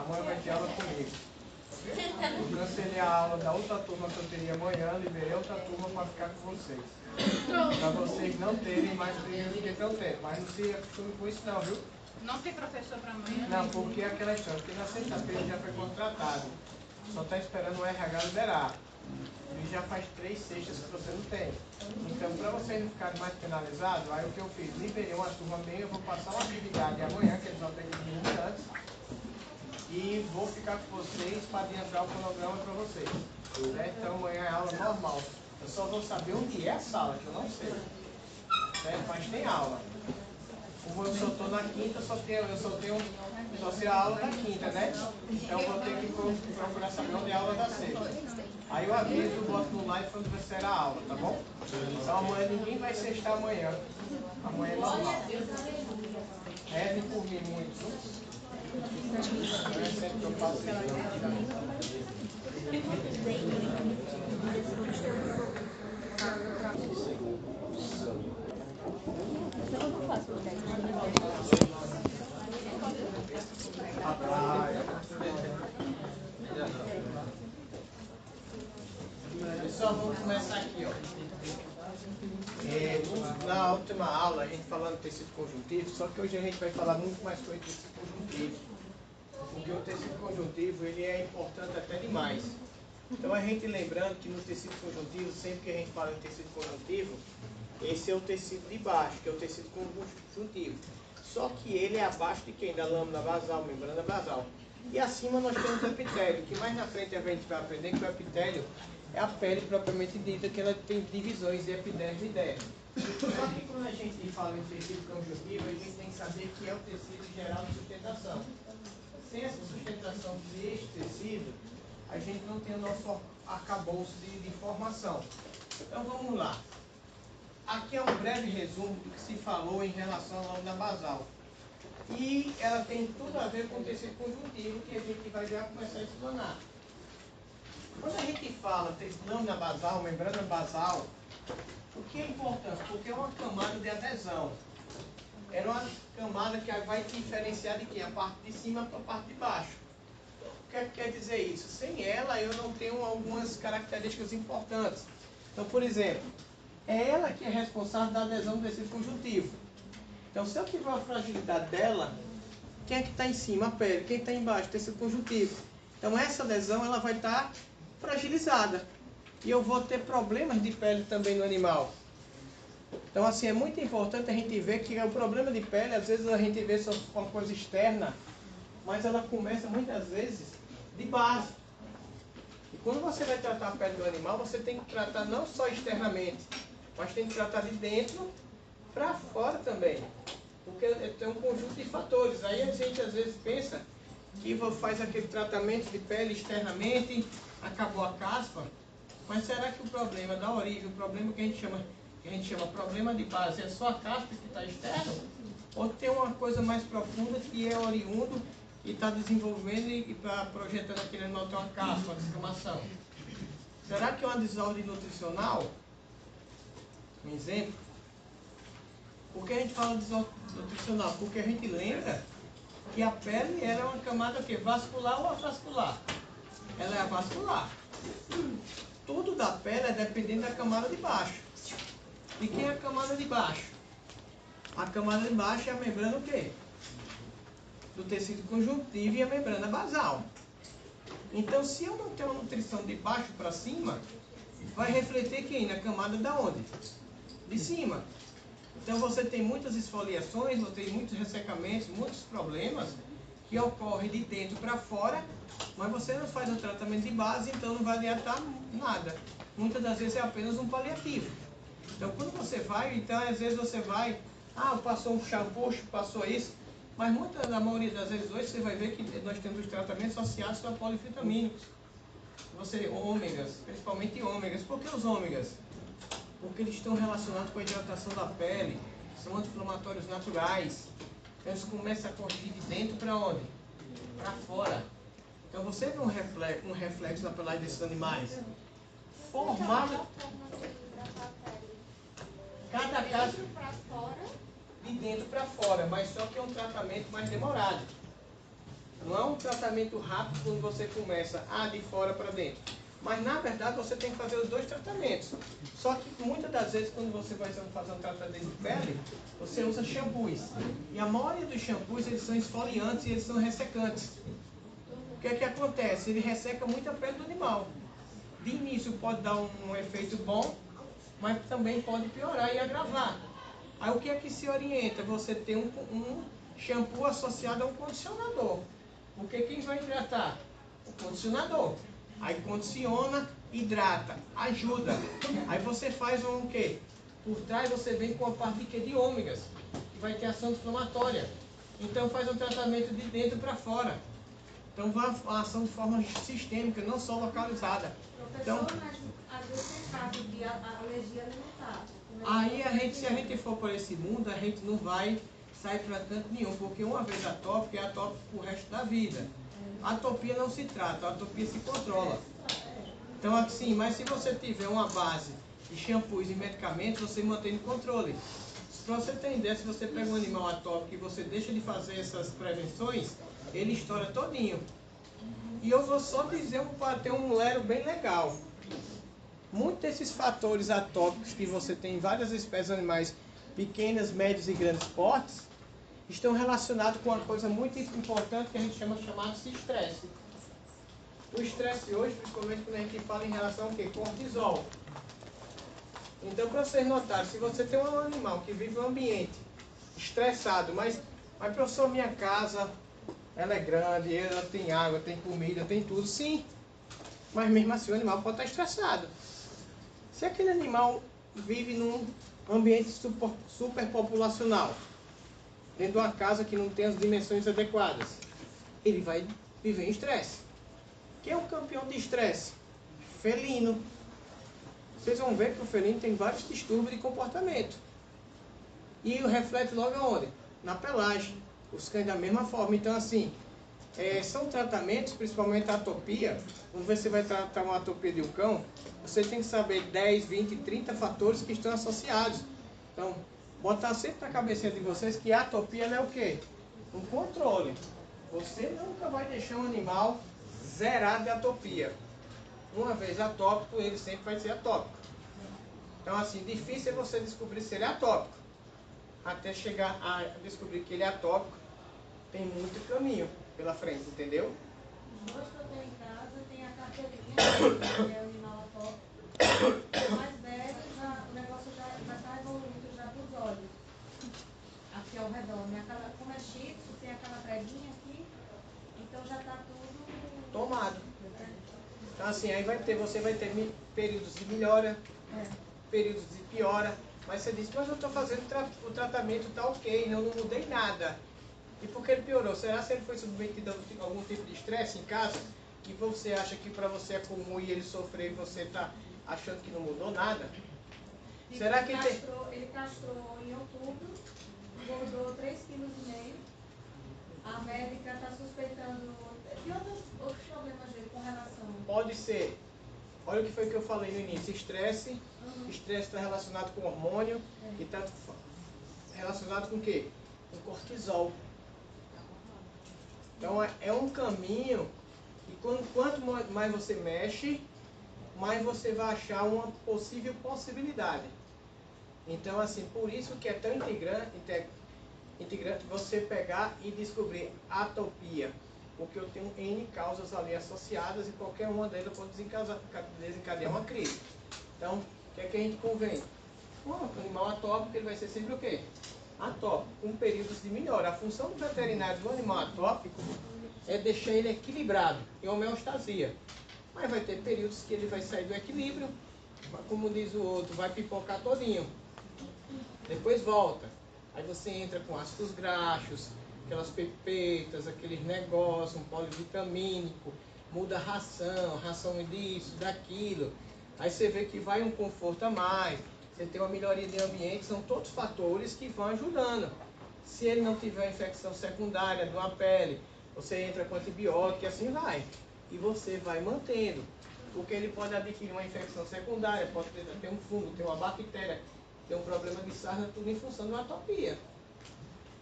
Amanhã vai ter aula comigo. Eu cancelei a aula da outra turma que eu teria amanhã, liberei outra turma para ficar com vocês. Para vocês não terem mais prejuízo que estão tendo. Mas não se acostume com isso não, viu? Não tem professor para amanhã? Não, porque é aquela história, porque na sexta-feira já foi contratado. Só está esperando o RH liberar. E já faz 3 sextas que você não tem. Então, para vocês não ficarem mais penalizados, aí o que eu fiz? Liberei uma turma meia, eu vou passar uma atividade amanhã, que eles vão ter que vir antes. E vou ficar com vocês para adiantar o cronograma para vocês. Certo? Então, amanhã é aula normal. Eu só vou saber onde é a sala, que eu não sei. Certo? Mas tem aula. Como eu só estou na quinta, só sei a aula da quinta, né? Então eu vou ter que procurar saber onde é a aula da sexta. Aí eu aviso, boto no live quando vai ser a aula, tá bom? Então amanhã ninguém vai sextar amanhã. Amanhã é normal. Rezem por mim muito. Não é sempre que eu faço Pessoal, vamos começar aqui, ó. Na última aula a gente falando de tecido conjuntivo, só que hoje a gente vai falar muito mais coisa de tecido conjuntivo. Porque o tecido conjuntivo ele é importante até demais. Então a gente lembrando que no tecido conjuntivo, sempre que a gente fala em tecido conjuntivo, esse é o tecido de baixo, que é o tecido conjuntivo. Só que ele é abaixo de quem? Da lâmina basal, membrana basal. E acima nós temos o epitélio, que mais na frente a gente vai aprender que o epitélio é a pele propriamente dita, que ela tem divisões de epiderme e derme. Só que quando a gente fala em tecido conjuntivo, a gente tem que saber que é o tecido geral de sustentação. Sem essa sustentação deste tecido, a gente não tem o nosso arcabouço de formação. Então vamos lá. Aqui é um breve resumo do que se falou em relação à lâmina basal. E ela tem tudo a ver com o tecido conjuntivo que a gente vai já começar a explanar. Quando a gente fala lâmina basal, membrana basal, o que é importante? Porque é uma camada de adesão. É uma camada que vai diferenciar de quê? A parte de cima para a parte de baixo. O que é que quer dizer isso? Sem ela eu não tenho algumas características importantes. Então, por exemplo, é ela que é responsável da adesão do tecido conjuntivo. Então, se eu tiver a fragilidade dela, quem é que está em cima? A pele. Quem está embaixo? O tecido conjuntivo. Então, essa adesão ela vai estar fragilizada. E eu vou ter problemas de pele também no animal. Então, assim, é muito importante a gente ver que o problema de pele, às vezes a gente vê só uma coisa externa, mas ela começa muitas vezes de base. E quando você vai tratar a pele do animal, você tem que tratar não só externamente, mas tem que tratar de dentro para fora também. Porque tem um conjunto de fatores. Aí a gente às vezes pensa que faz aquele tratamento de pele externamente, acabou a caspa, mas será que o problema da origem, o problema que a gente chama problema de base, é só a caspa que está externa? Ou tem uma coisa mais profunda que é oriundo e está desenvolvendo e está projetando aquele animal ter uma caspa, uma descamação? Será que é uma desordem nutricional? Um exemplo? Por que a gente fala de desordem nutricional? Porque a gente lembra que a pele ela é uma camada que vascular ou avascular? Ela é avascular. Tudo da pele é dependendo da camada de baixo. E quem é a camada de baixo? A camada de baixo é a membrana o quê? Do tecido conjuntivo e a membrana basal. Então, se eu não tenho uma nutrição de baixo para cima, vai refletir quem? Na camada da onde? De cima. Então, você tem muitas esfoliações, você tem muitos ressecamentos, muitos problemas que ocorrem de dentro para fora, mas você não faz um tratamento de base, então não vai adiantar nada. Muitas das vezes é apenas um paliativo. Então, quando você vai, então às vezes você vai, passou um shampoo, passou isso, mas na maioria das vezes hoje você vai ver que nós temos os tratamentos associados a polivitamínicos. Ômegas, principalmente ômegas. Por que os ômegas? Porque eles estão relacionados com a hidratação da pele, são anti-inflamatórios naturais. Então eles começam a corrigir de dentro para onde? Para fora. Então você vê um reflexo na pelagem desses animais. Formado. Cada caso. De dentro para fora, mas só que é um tratamento mais demorado. Não é um tratamento rápido quando você começa de fora para dentro. Mas na verdade você tem que fazer os dois tratamentos. Só que muitas das vezes quando você vai fazer um tratamento de pele, você usa shampoos. E a maioria dos shampoos eles são esfoliantes e eles são ressecantes. O que é que acontece? Ele resseca muito a pele do animal. De início pode dar um efeito bom, mas também pode piorar e agravar. Aí o que é que se orienta? Você ter um shampoo associado a um condicionador. Porque quem vai hidratar? O condicionador. Aí condiciona, hidrata, ajuda. Aí você faz um quê? Por trás você vem com a parte de quê? De ômegas, que vai ter ação inflamatória. Então faz um tratamento de dentro para fora. Então vai a ação de forma sistêmica, não só localizada. Então, Professor, mas às vezes tem caso de alergia alimentar. aí se a gente for por esse mundo, a gente não vai sair para canto nenhum, porque uma vez atópico é atópico pro resto da vida. A atopia não se trata, a atopia se controla. Então assim, mas se você tiver uma base de shampoos e medicamentos, você mantém no controle. Para você ter ideia, se você pega um animal atópico e você deixa de fazer essas prevenções, ele estoura todinho. E eu vou só dizer para ter um lero bem legal. Muitos desses fatores atópicos que você tem em várias espécies animais, pequenas, médias e grandes portes, estão relacionados com uma coisa muito importante que a gente chama de estresse. O estresse hoje, principalmente quando a gente fala em relação ao quê? Cortisol. Então, para vocês notarem, se você tem um animal que vive em um ambiente estressado, mas professor, minha casa, ela é grande, ela tem água, tem comida, tem tudo, sim. Mas mesmo assim o animal pode estar estressado. Se aquele animal vive num ambiente superpopulacional, dentro de uma casa que não tem as dimensões adequadas, ele vai viver em estresse. Quem é o campeão de estresse? Felino. Vocês vão ver que o felino tem vários distúrbios de comportamento. E reflete logo aonde? Na pelagem. Os cães da mesma forma. Então assim, são tratamentos, principalmente a atopia. Quando você vai tratar uma atopia de um cão, você tem que saber 10, 20, 30 fatores que estão associados. Então, botar sempre na cabeça de vocês que a atopia é o quê? Um controle. Você nunca vai deixar um animal zerado de atopia. Uma vez atópico, ele sempre vai ser atópico. Então, assim, difícil é você descobrir se ele é atópico. Até chegar a descobrir que ele é atópico, tem muito caminho pela frente, entendeu? Os dois que eu tenho em casa tem a carteirinha, que é o animal atópico. O mais velho, o negócio já está evoluindo já para os olhos. Aqui ao redor. Como é shih tzu, tem aquela preguinha aqui, então já está tudo tomado. Então assim, aí você vai ter períodos de melhora, períodos de piora, mas você diz, mas eu estou fazendo o tratamento, está ok, não mudei nada. E por que ele piorou? Será que ele foi submetido a algum tipo de estresse em casa? Que você acha que para você é comum e ele sofreu e você está achando que não mudou nada? Será que ele castrou em outubro, engordou 3,5 kg. A médica está suspeitando de outros problemas dele com relação. Pode ser. Olha o que foi que eu falei no início. Estresse. Estresse está relacionado com hormônio. E está relacionado com o quê? Com cortisol. Então é um caminho. E quanto mais você mexe, mais você vai achar uma possível possibilidade. Então assim, por isso que é tão integrante você pegar e descobrir a atopia, porque eu tenho N causas ali associadas e qualquer uma delas pode desencadear uma crise. Então, o que é que a gente convém? Um animal atópico, ele vai ser sempre o quê? Atópico, com períodos de melhora. A função do veterinário do animal atópico é deixar ele equilibrado, em homeostasia. Mas vai ter períodos que ele vai sair do equilíbrio, como diz o outro, vai pipocar todinho. Depois volta. Aí você entra com ácidos graxos, aquelas pepetas, aqueles negócios, um polivitamínico, muda a ração disso, daquilo. Aí você vê que vai um conforto a mais, você tem uma melhoria de ambiente, são todos fatores que vão ajudando. Se ele não tiver infecção secundária de uma pele, você entra com antibiótico e assim vai. E você vai mantendo. Porque ele pode adquirir uma infecção secundária, pode ter um fungo, ter uma bactéria, ter um problema de sarna, tudo em função de uma atopia.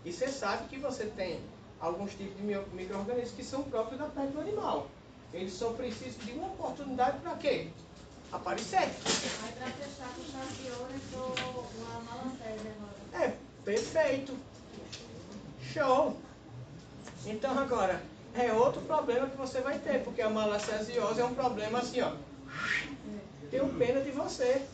E você sabe que você tem alguns tipos de micro-organismos que são próprios da pele do animal. Eles só precisam de uma oportunidade para quê? Aparecer. Aí para fechar com chave de ouro entrou uma malacésia agora. É, perfeito. Show. Então agora, é outro problema que você vai ter, porque a malacesiose é um problema assim, ó. Tenho pena de você.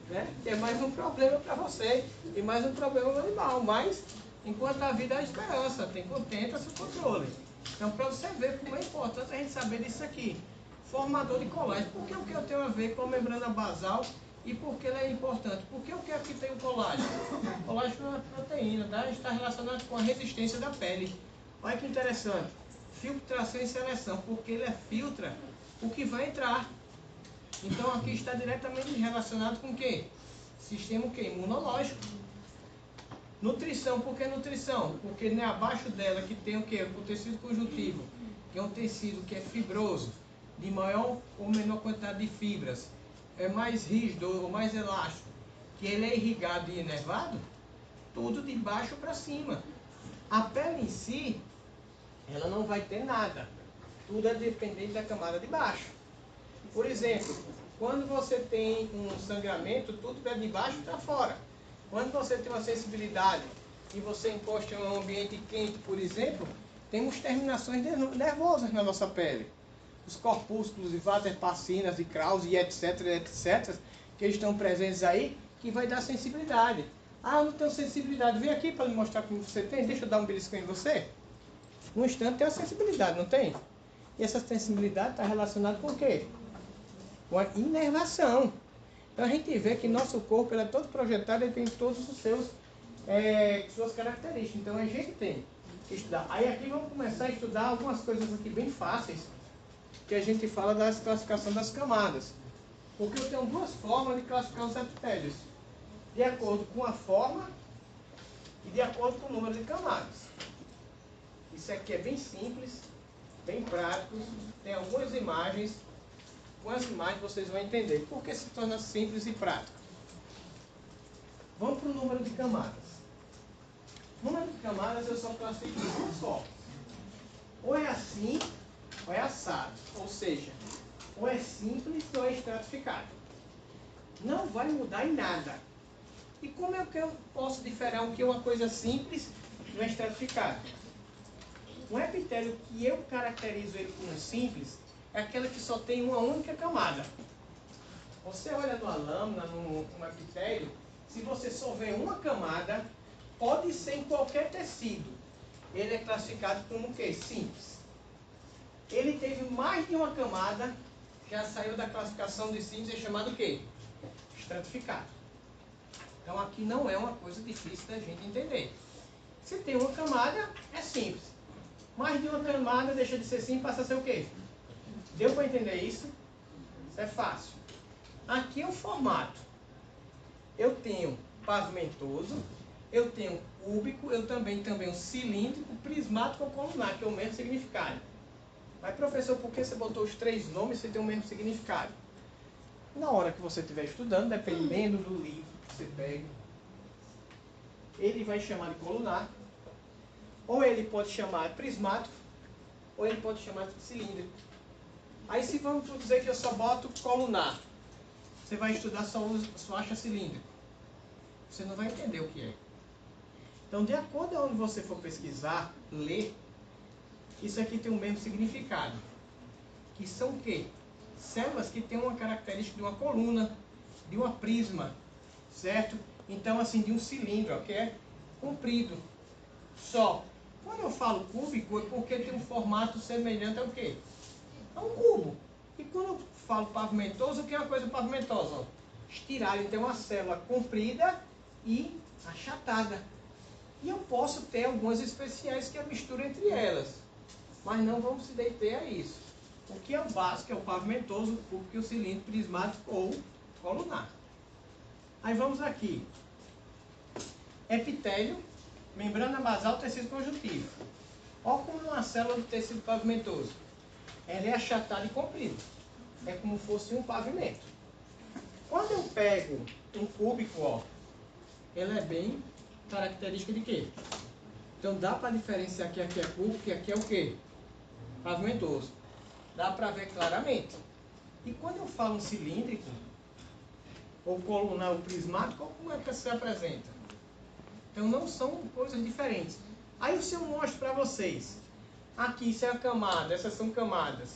Né? É mais um problema para você e mais um problema no animal. Mas, enquanto a vida há esperança, tem contenta-se o controle. Então, para você ver como é importante a gente saber disso aqui. Formador de colágeno. Por que o que eu tenho a ver com a membrana basal e por que ela é importante? Porque o que aqui tem o colágeno? O colágeno é uma proteína, tá? Está relacionado com a resistência da pele. Olha que interessante. Filtração e seleção, porque ele filtra o que vai entrar. Então aqui está diretamente relacionado com o quê? Sistema o quê? Imunológico. Nutrição, por que nutrição? Porque né, abaixo dela que tem o quê? O tecido conjuntivo, que é um tecido que é fibroso, de maior ou menor quantidade de fibras, é mais rígido ou mais elástico, que ele é irrigado e inervado, tudo de baixo para cima. A pele em si, ela não vai ter nada. Tudo é dependente da camada de baixo. Por exemplo, quando você tem um sangramento, tudo é de baixo para fora. Quando você tem uma sensibilidade e você encosta em um ambiente quente, por exemplo, temos terminações nervosas na nossa pele. Os corpúsculos e vaterpacinas e Krause e etc, etc, que estão presentes aí, que vai dar sensibilidade. Ah, eu não tenho sensibilidade. Vem aqui para me mostrar como você tem. Deixa eu dar um beliscão em você. No instante tem uma sensibilidade, não tem? E essa sensibilidade está relacionada com o quê? Com a inervação. Então a gente vê que nosso corpo ele é todo projetado e tem todos os suas características. Então a gente tem que estudar. Aí aqui vamos começar a estudar algumas coisas aqui bem fáceis, que a gente fala da classificação das camadas. Porque eu tenho duas formas de classificar os epitélios. De acordo com a forma e de acordo com o número de camadas. Isso aqui é bem simples, bem prático, tem algumas imagens. Com as imagens vocês vão entender por que se torna simples e prático. Vamos para o número de camadas. Número de camadas eu só classifico isso só. Ou é assim, ou é assado. Ou seja, ou é simples ou é estratificado. Não vai mudar em nada. E como é que eu posso diferenciar o que é uma coisa simples do estratificado? Um epitélio que eu caracterizo ele como simples é aquela que só tem uma única camada. Você olha numa lâmina, num epitélio, se você só vê uma camada, pode ser em qualquer tecido. Ele é classificado como o quê? Simples. Ele teve mais de uma camada, já saiu da classificação de simples, é chamado o quê? Estratificado. Então aqui não é uma coisa difícil da gente entender. Se tem uma camada, é simples. Mais de uma camada deixa de ser simples, passa a ser o quê? Deu para entender isso? Isso é fácil. Aqui é o formato. Eu tenho pavimentoso, eu tenho cúbico, eu também tenho cilíndrico, prismático ou colunar, que é o mesmo significado. Mas professor, por que você botou os três nomes se tem o mesmo significado? Na hora que você estiver estudando, dependendo do livro que você pega, ele vai chamar de colunar, ou ele pode chamar de prismático, ou ele pode chamar de cilíndrico. Aí se vamos dizer que eu só boto colunar, você vai estudar só acha cilíndrico. Você não vai entender o que é. Então, de acordo com onde você for pesquisar, ler, isso aqui tem o mesmo significado. Que são o quê? Células que têm uma característica de uma coluna, de uma prisma, certo? Então, assim, de um cilindro, ó, que é comprido. Só. Quando eu falo cúbico, é porque tem um formato semelhante ao quê? É um cubo. E quando eu falo pavimentoso, o que é uma coisa pavimentosa? Ó, estirada, então uma célula comprida e achatada. E eu posso ter algumas especiais que eu misturo entre elas. Mas não vamos se deter a isso. O que é o básico é o pavimentoso, o cúbico e o cilindro prismático ou colunar. Aí vamos aqui. Epitélio, membrana basal, tecido conjuntivo. Olha como uma célula do tecido pavimentoso. Ela é achatada e comprida. É como se fosse um pavimento. Quando eu pego um cúbico, ó, ela é bem característica de quê? Então dá para diferenciar que aqui é curvo, que aqui é o quê? Pavimentoso. Dá para ver claramente. E quando eu falo cilíndrico, ou colunal, ou prismático, como é que se apresenta? Então não são coisas diferentes. Aí se eu mostro para vocês, aqui isso é a camada, essas são camadas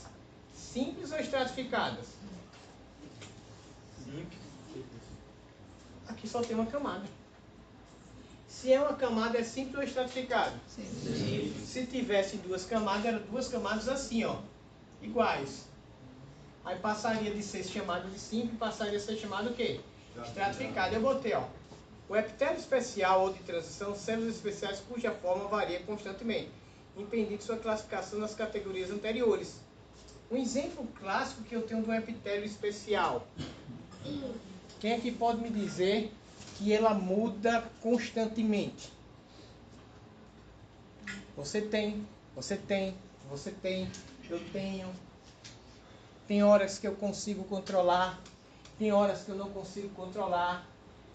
simples ou estratificadas? Simples. Aqui só tem uma camada. Se é uma camada, é simples ou estratificado? Sim. Se tivesse duas camadas, eram duas camadas assim, ó, iguais. Aí passaria de ser chamado de simples, passaria a ser chamado o quê? Estratificado. Eu botei, ó, o epitélio especial ou de transição, células especiais cuja forma varia constantemente, impedindo sua classificação nas categorias anteriores. Um exemplo clássico que eu tenho de um epitélio especial. Quem é que pode me dizer que ela muda constantemente? Você tem, eu tenho. Tem horas que eu consigo controlar, tem horas que eu não consigo controlar.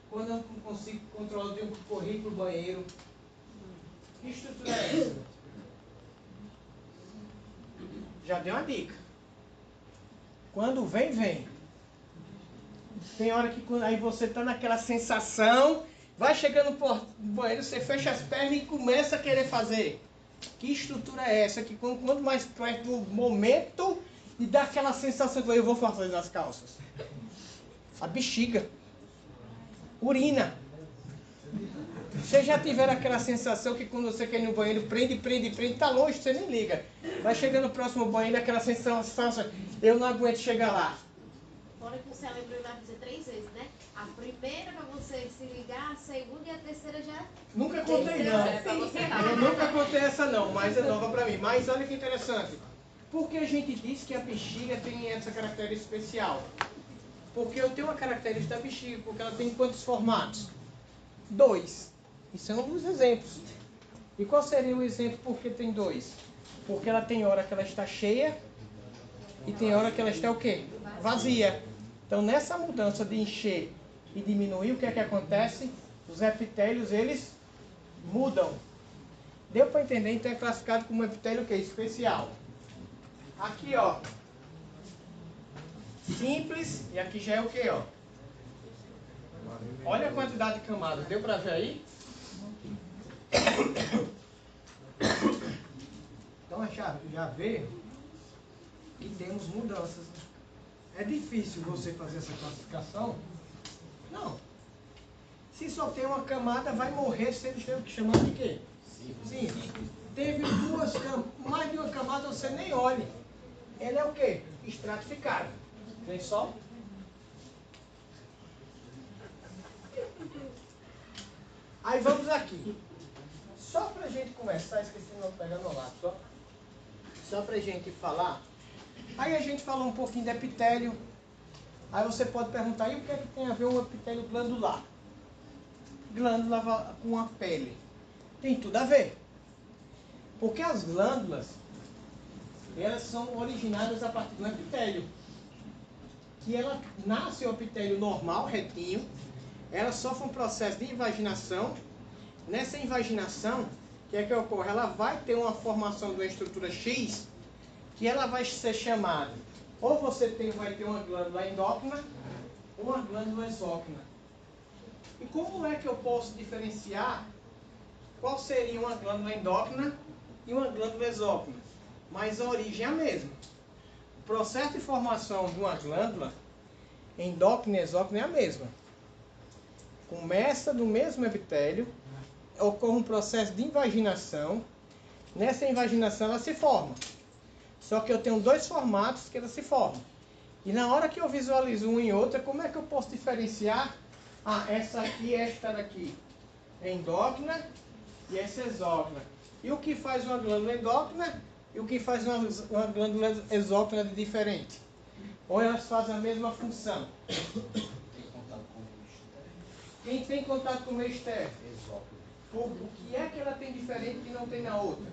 Quando eu não consigo controlar, eu tenho que correr para o banheiro. Que estrutura é essa? Já dei uma dica. Quando vem, vem. Tem hora que aí você está naquela sensação, vai chegando no banheiro, você fecha as pernas e começa a querer fazer. Que estrutura é essa? Que quanto mais perto do momento, e dá aquela sensação que eu vou fazer nas calças. A bexiga. Urina. Vocês já tiveram aquela sensação que quando você quer ir no banheiro, prende, tá longe, você nem liga. Vai chegando no próximo banheiro, aquela sensação, eu não aguento chegar lá. Fora que você lembrou vai fazer 3 vezes, né? A primeira para você se ligar, a segunda e a terceira já... Nunca contei não. Eu nunca contei essa não, mas é nova para mim. Mas olha que interessante. Por que a gente diz que a bexiga tem essa característica especial? Porque eu tenho uma característica da bexiga, porque ela tem quantos formatos? 2. E são alguns exemplos. E qual seria o exemplo por que tem 2? Porque ela tem hora que ela está cheia e tem hora que ela está o quê? Vazia. Então nessa mudança de encher e diminuir, o que é que acontece? Os epitélios, eles mudam. Deu para entender? Então é classificado como epitélio o quê? Especial. Aqui, ó. Simples. E aqui já é o quê, ó? Olha a quantidade de camadas. Deu para ver aí? Então já vê que temos mudanças. É difícil você fazer essa classificação? Não. Se só tem uma camada, vai morrer sendo chamado de quê? Sim. Teve mais de uma camada, você nem olhe. Ele é o quê? Estratificado. Vem só. Aí vamos aqui. Só para a gente começar, esqueci de não pegar meu lápis, só para a gente falar. Aí a gente falou um pouquinho de epitélio. Aí você pode perguntar, e o que é que tem a ver um epitélio glandular? Glândula com a pele. Tem tudo a ver. Porque as glândulas, elas são originadas a partir do epitélio. Que ela nasce o epitélio normal, retinho. Ela sofre um processo de invaginação. Nessa invaginação, o que é que ocorre? Ela vai ter uma formação de uma estrutura X, que ela vai ser chamada, ou vai ter uma glândula endócrina, ou uma glândula exócrina. E como é que eu posso diferenciar qual seria uma glândula endócrina e uma glândula exócrina? Mas a origem é a mesma. O processo de formação de uma glândula endócrina e exócrina é a mesma. Começa do mesmo epitélio, ocorre um processo de invaginação. Nessa invaginação ela se forma. Só que eu tenho 2 formatos que ela se formam. E na hora que eu visualizo uma e outra, como é que eu posso diferenciar? Essa aqui e esta daqui é endócrina e essa é exócrina. E o que faz uma glândula endócrina e o que faz uma glândula exócrina de diferente? Ou elas fazem a mesma função? Quem tem contato com o meio externo? O que é que ela tem diferente que não tem na outra?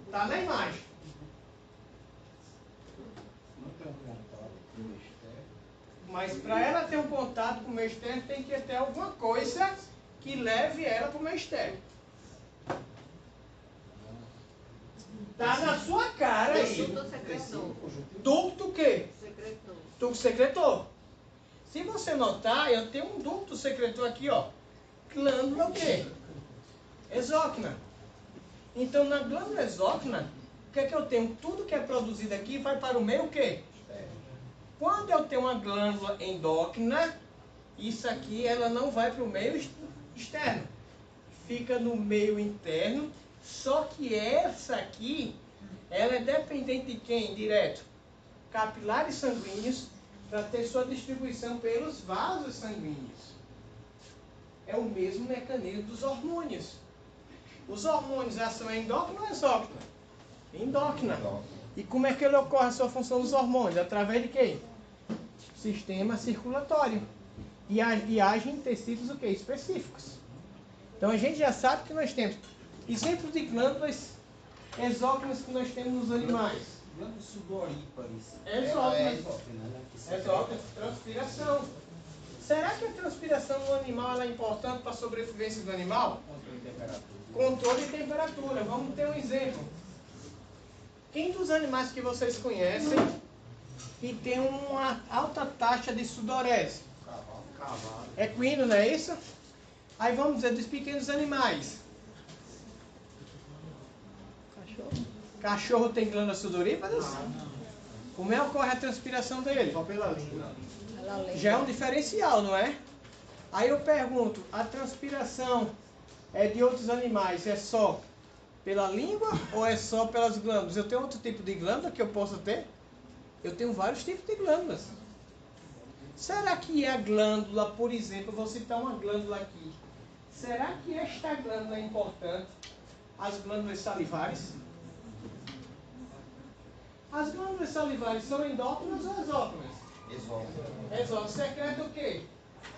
Está na imagem. Não tem um contato com o meio externo. Mas para ela ter um contato com o meio externo, tem que ter alguma coisa que leve ela para o meio externo. Tá na sua cara aí. Ducto secretor. Ducto o quê? Secretor. Ducto secretor. Se você notar, eu tenho um ducto secretor aqui, ó. Glândula o quê? Exócrina. Então, na glândula exócrina, o que é que eu tenho? Tudo que é produzido aqui vai para o meio o quê? Quando eu tenho uma glândula endócrina, isso aqui ela não vai para o meio externo. Fica no meio interno, só que essa aqui, ela é dependente de quem? Direto? Capilares sanguíneos, para ter sua distribuição pelos vasos sanguíneos. É o mesmo mecanismo dos hormônios. Os hormônios, a ação é endócrina ou exócrina? Endócrina. E como é que ele ocorre a sua função dos hormônios? Através de quem? Sistema circulatório. E age em tecidos o quê? Específicos. Então a gente já sabe que nós temos exemplos de glândulas exócrinas que nós temos nos animais. Glândula sudoríparas. Exócrinas. Né? Exócrinas, transpiração. Será que a transpiração no animal ela é importante para a sobrevivência do animal? Controle de temperatura. Controle de temperatura. Vamos ter um exemplo. Quem dos animais que vocês conhecem que tem uma alta taxa de sudorese? Cavalo. Equino, não é isso? Aí vamos dizer dos pequenos animais. Cachorro tem glândula sudoríparas? Como é que ocorre a transpiração dele? Só pela língua. Já é um diferencial, não é? Aí eu pergunto, a transpiração de outros animais é só pela língua ou é só pelas glândulas? Eu tenho outro tipo de glândula que eu posso ter? Eu tenho vários tipos de glândulas. Será que a glândula, por exemplo, eu vou citar uma glândula aqui. Será que esta glândula é importante? As glândulas salivares? As glândulas salivares são endócrinas ou exócrinas? Exócrina. Exócrinas. Secreta o quê?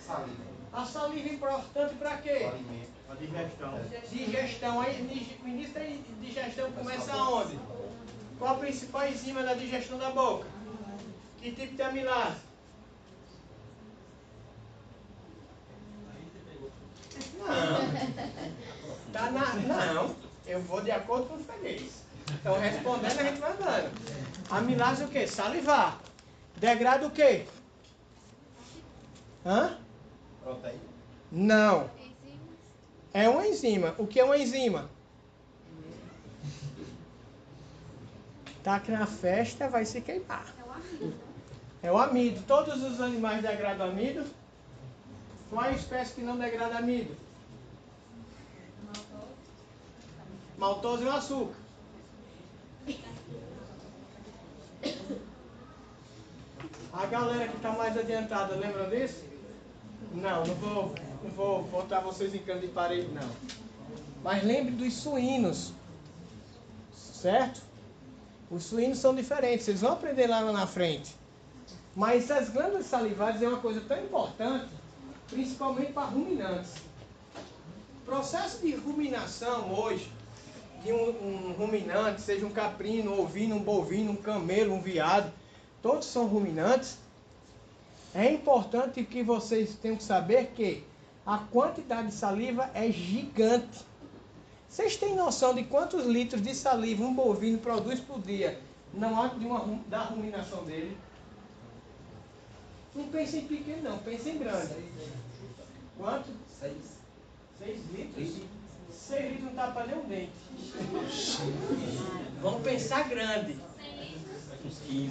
Saliva. A saliva é importante para quê? Alimento. A digestão. Digestão. Aí, o início da digestão começa aonde? Qual a principal enzima da digestão da boca? Que tipo de amilase? Não. Não. Eu vou de acordo com o freguês. Então, respondendo, a gente vai andando. Amilase o quê? Salivar. Degrada o quê? Hã? Proteína. Não. É uma enzima. O que é uma enzima? Tá aqui na festa, vai se queimar. É o amido. Todos os animais degradam amido. Qual é a espécie que não degrada amido? Maltose e o açúcar. A galera que está mais adiantada, lembra disso? Não vou botar vocês em canto de parede, não. Mas lembre dos suínos. Certo? Os suínos são diferentes, vocês vão aprender lá na frente. Mas as glândulas salivares é uma coisa tão importante, principalmente para ruminantes. O processo de ruminação hoje, de um ruminante, seja um caprino, um ovino, um bovino, um camelo, um veado, todos são ruminantes. É importante que vocês tenham que saber que a quantidade de saliva é gigante. Vocês têm noção de quantos litros de saliva um bovino produz por dia da ruminação dele? Não pense em pequeno não, pense em grande. Quanto? 6 litros? 6 litros não dá para nem um dente. Vamos pensar grande.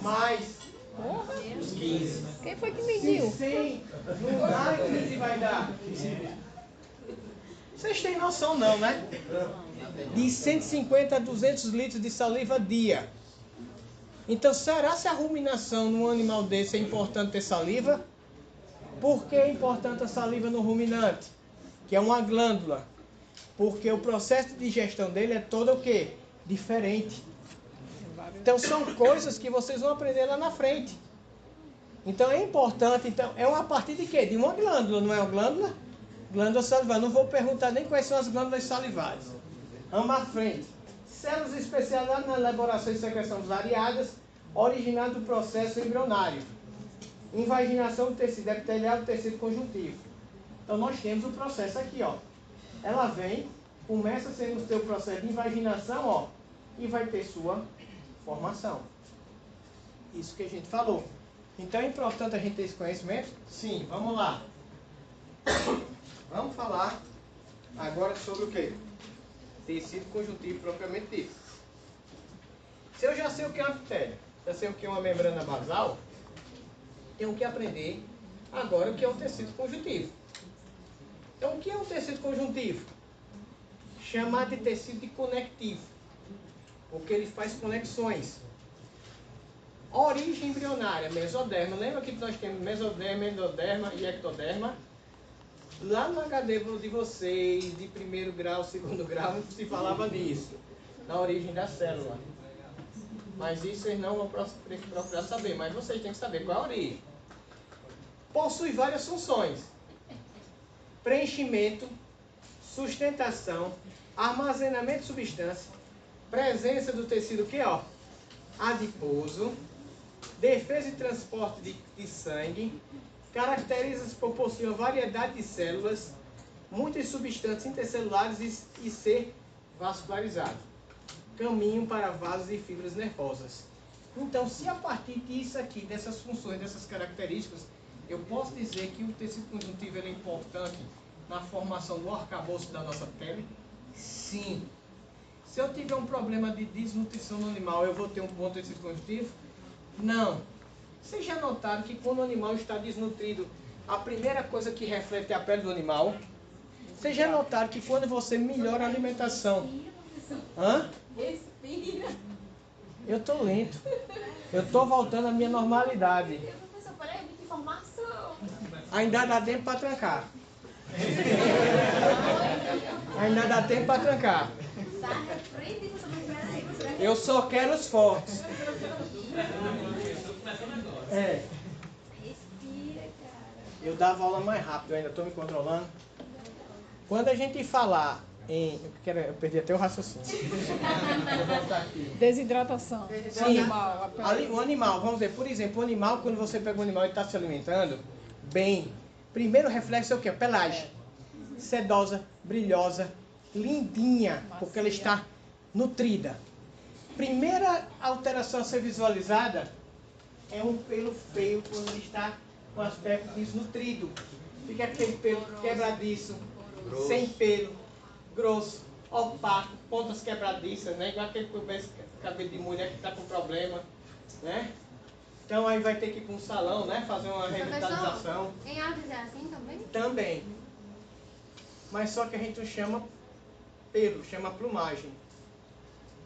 Mas... Porra, Os 15. quem foi que mediu? Sim, não dá 15 vai dar. Vocês têm noção não, né? De 150 a 200 litros de saliva dia. Então, será se a ruminação num animal desse é importante ter saliva? Por que é importante a saliva no ruminante? Que é uma glândula. Porque o processo de digestão dele é todo o quê? Diferente. Então, são coisas que vocês vão aprender lá na frente. Então, é importante. Então, é uma partir de quê? De uma glândula, não é uma glândula? Glândula salivar. Não vou perguntar nem quais são as glândulas salivares. Vamos à frente. Células especializadas na elaboração e secreção variadas, originadas do processo embrionário. Invaginação do tecido epitelial do tecido conjuntivo. Então, nós temos o processo aqui, ó. Ela vem, começa sendo o seu processo de invaginação, ó. e vai ter sua formação. Isso que a gente falou. Então é importante a gente ter esse conhecimento? Sim, vamos lá. Vamos falar agora sobre o quê? Tecido conjuntivo propriamente dito. Se eu já sei o que é uma epitélio, já sei o que é uma membrana basal, tenho que aprender agora o que é um tecido conjuntivo. Então o que é um tecido conjuntivo? Chamado de tecido de conectivo, porque ele faz conexões. Origem embrionária, mesoderma. Lembra que nós temos mesoderma, endoderma e ectoderma? Lá no HD de vocês, de primeiro grau, segundo grau, não se falava nisso, na origem da célula. Mas isso vocês não vão procurar saber, mas vocês têm que saber qual é a origem. Possui várias funções: preenchimento, sustentação, armazenamento de substância, presença do tecido que ó, adiposo, defesa e transporte de sangue, caracteriza-se por possuir uma variedade de células, muitas substâncias intercelulares e ser vascularizado. Caminho para vasos e fibras nervosas. Então, se a partir disso aqui, dessas funções, dessas características, eu posso dizer que o tecido conjuntivo é importante na formação do arcabouço da nossa pele? Sim. Se eu tiver um problema de desnutrição no animal, eu vou ter um bom tecido conjuntivo? Não. Vocês já notaram que quando o animal está desnutrido, a primeira coisa que reflete é a pele do animal? Vocês já notaram que quando você melhora a alimentação... Hã? Respira. Eu estou lento. Eu estou voltando à minha normalidade. Professor, peraí, muita informação. Ainda dá tempo para trancar. Ainda dá tempo para trancar. Tá, repreende, professor. Eu só quero os fortes. É. Respira, cara. Eu dava aula mais rápido, eu ainda estou me controlando. Quando a gente falar em... Eu perdi até o raciocínio. Vou voltar aqui. Desidratação. Sim, Animal, o animal, vamos ver, por exemplo, o animal, quando você pega um animal e está se alimentando, bem, primeiro reflexo é o quê? Pelagem. Sedosa, brilhosa, lindinha, porque ela está nutrida. Primeira alteração a ser visualizada é um pelo feio quando ele está com aspecto desnutrido. Fica aquele pelo quebradiço, sem pelo, grosso, opaco, pontas quebradiças, né? Igual aquele cabelo de mulher que está com problema, né? Então aí vai ter que ir para um salão, né? Fazer uma revitalização. Em aves é assim também? Também. Mas só que a gente não chama pelo, chama plumagem.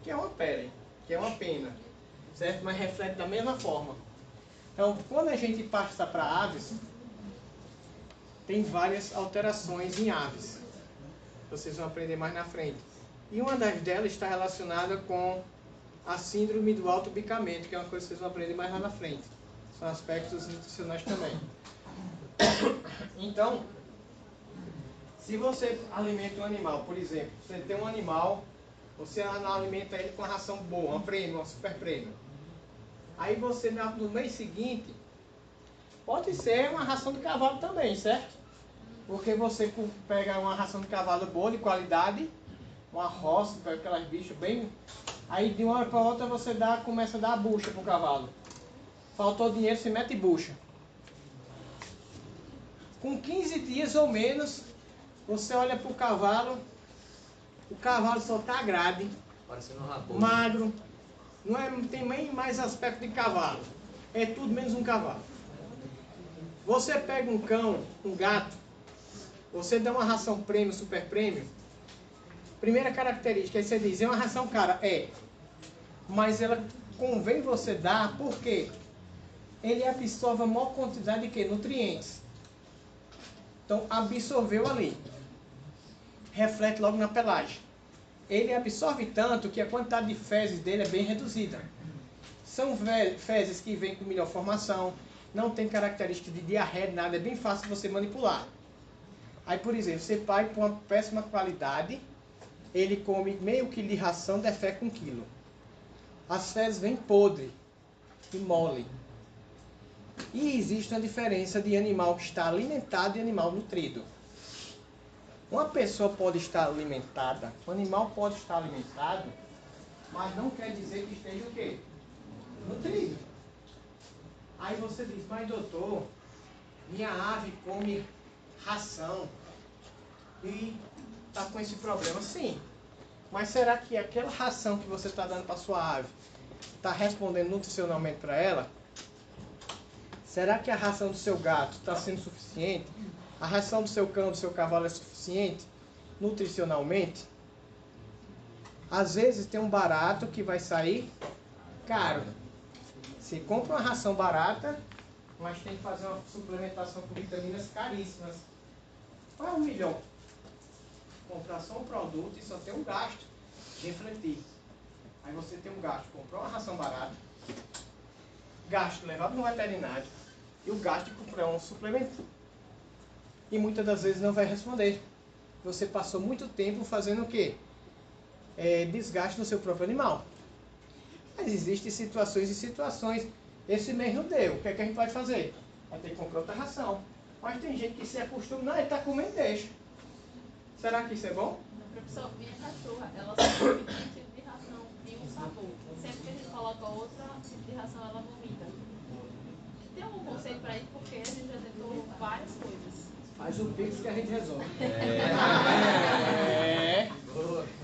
Que é uma pele, que é uma pena. Certo? Mas reflete da mesma forma. Então, quando a gente passa para aves, tem várias alterações em aves. Vocês vão aprender mais na frente. E uma das delas está relacionada com a síndrome do autobicamento, que é uma coisa que vocês vão aprender mais lá na frente. São aspectos nutricionais também. Então, se você alimenta um animal, por exemplo, você tem um animal, você alimenta ele com uma ração boa, uma prêmio, uma super prêmio. Aí você, no mês seguinte, pode ser uma ração de cavalo também, certo? Porque você pega uma ração de cavalo boa, de qualidade, uma roça, pega aquelas bichas bem... Aí de uma hora para outra você começa a dar a bucha pro cavalo. Faltou dinheiro, você mete bucha. Com 15 dias ou menos, você olha pro cavalo, o cavalo só tá grade, magro, não tem nem mais aspecto de cavalo. É tudo menos um cavalo. Você pega um cão, um gato, você dá uma ração prêmio, super prêmio. Primeira característica, aí você diz, é uma ração cara, é. Mas ela convém você dar, porque ele absorve a maior quantidade de quê? Nutrientes. Então, absorveu ali. Reflete logo na pelagem. Ele absorve tanto que a quantidade de fezes dele é bem reduzida. São fezes que vêm com melhor formação, não tem característica de diarreia, nada, é bem fácil de você manipular. Aí, por exemplo, você pai com uma péssima qualidade, ele come meio quilo de ração, defeca 1 quilo. As fezes vêm podre e mole. E existe uma diferença de animal que está alimentado e animal nutrido. Uma pessoa pode estar alimentada, um animal pode estar alimentado mas não quer dizer que esteja o quê? Nutrido. Aí você diz, mas doutor, minha ave come ração e está com esse problema. Sim, mas será que aquela ração que você está dando para sua ave está respondendo nutricionalmente para ela? Será que a ração do seu gato está sendo suficiente? A ração do seu cão, do seu cavalo é suficiente nutricionalmente? Às vezes tem um barato que vai sair caro. Você compra uma ração barata, mas tem que fazer uma suplementação com vitaminas caríssimas. Qual é o melhor? Comprar só um produto e só ter um gasto de refletir. Aí você tem um gasto, comprou uma ração barata, gasto levado no veterinário e o gasto de comprar um suplemento. E muitas das vezes não vai responder. Você passou muito tempo fazendo o quê? Desgaste no seu próprio animal. Mas existem situações e situações. Esse mês não deu. O que é que a gente vai fazer? Vai ter que comprar outra ração. Mas tem gente que se acostuma, não, ele está comendo, deixa. Será que isso é bom? Professor, minha cachorra, ela só come um tipo de ração de um sabor. Sempre que a gente coloca outra tipo de ração, ela vomita. Tem algum conselho para isso? Porque a gente já tentou várias coisas. Faz o pix que a gente resolve.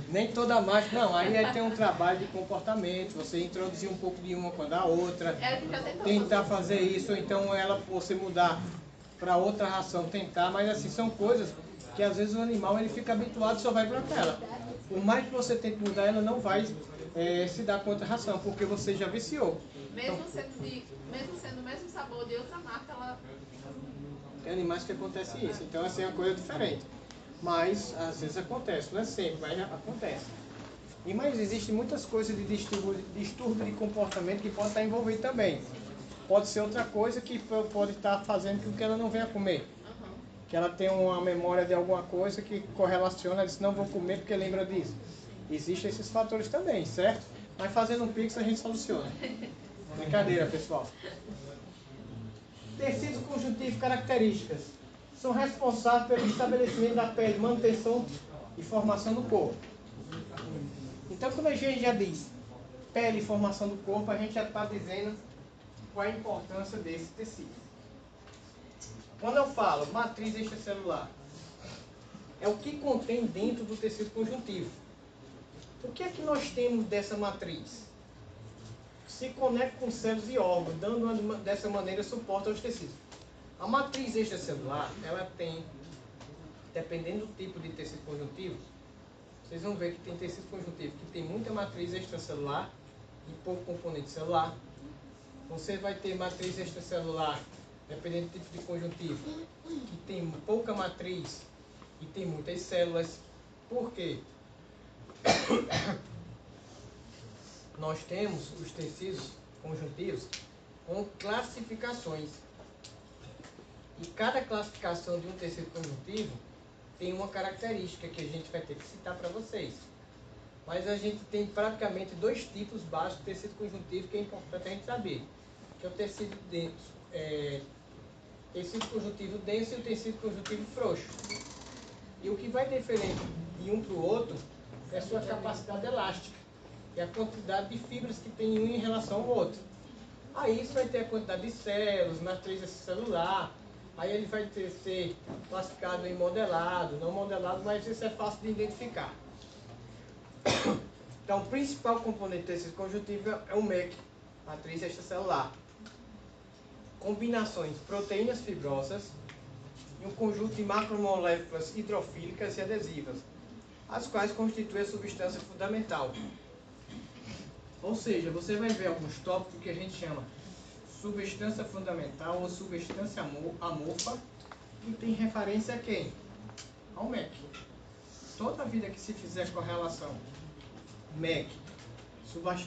Nem toda mágica, não. Aí tem um trabalho de comportamento. Você introduzir um pouco de uma com a da outra. Tentar fazer isso, ou então você mudar para outra ração, tentar. Mas assim, são coisas que às vezes o animal ele fica habituado e só vai para aquela. Por mais que você tente mudar, ela não vai se dar com outra ração, porque você já viciou. Mesmo sendo o mesmo sabor de outra marca, ela... Tem animais que acontece isso, então assim é uma coisa diferente. Mas às vezes acontece, não é sempre, mas acontece. Mas existem muitas coisas de distúrbio de comportamento que pode estar envolvido também. Pode ser outra coisa que pode estar fazendo com que ela não venha comer. Que ela tem uma memória de alguma coisa que correlaciona, ela diz, não vou comer porque lembra disso. Existem esses fatores também, certo? Mas fazendo um pix a gente soluciona. Brincadeira, pessoal. Tecidos conjuntivos características. São responsáveis pelo estabelecimento da pele, manutenção e formação do corpo. Então, quando a gente já diz pele e formação do corpo, a gente já está dizendo qual a importância desse tecido. Quando eu falo matriz extracelular, é o que contém dentro do tecido conjuntivo. O que é que nós temos dessa matriz? Se conecta com células e órgãos, dando dessa maneira suporte aos tecidos. A matriz extracelular, ela tem, dependendo do tipo de tecido conjuntivo, vocês vão ver que tem tecido conjuntivo que tem muita matriz extracelular e pouco componente celular. Você vai ter matriz extracelular, dependendo do tipo de conjuntivo, que tem pouca matriz e tem muitas células. Por quê? Nós temos os tecidos conjuntivos com classificações. E cada classificação de um tecido conjuntivo tem uma característica que a gente vai ter que citar para vocês. Mas a gente tem praticamente dois tipos básicos de tecido conjuntivo que é importante a gente saber. Que é o tecido denso, tecido conjuntivo denso e o tecido conjuntivo frouxo. E o que vai diferir de um para o outro é a sua capacidade elástica e a quantidade de fibras que tem um em relação ao outro. Aí isso vai ter a quantidade de células, matriz celular, aí ele vai ser classificado em modelado, não modelado, mas isso é fácil de identificar. Então o principal componente desse conjuntivo é o MEC, matriz extracelular. Combinações proteínas fibrosas e um conjunto de macromoléculas hidrofílicas e adesivas, as quais constituem a substância fundamental. Ou seja, você vai ver alguns tópicos que a gente chama substância fundamental ou substância amorfa, e tem referência a quem? Ao MEC. Toda vida que se fizer correlação MEC,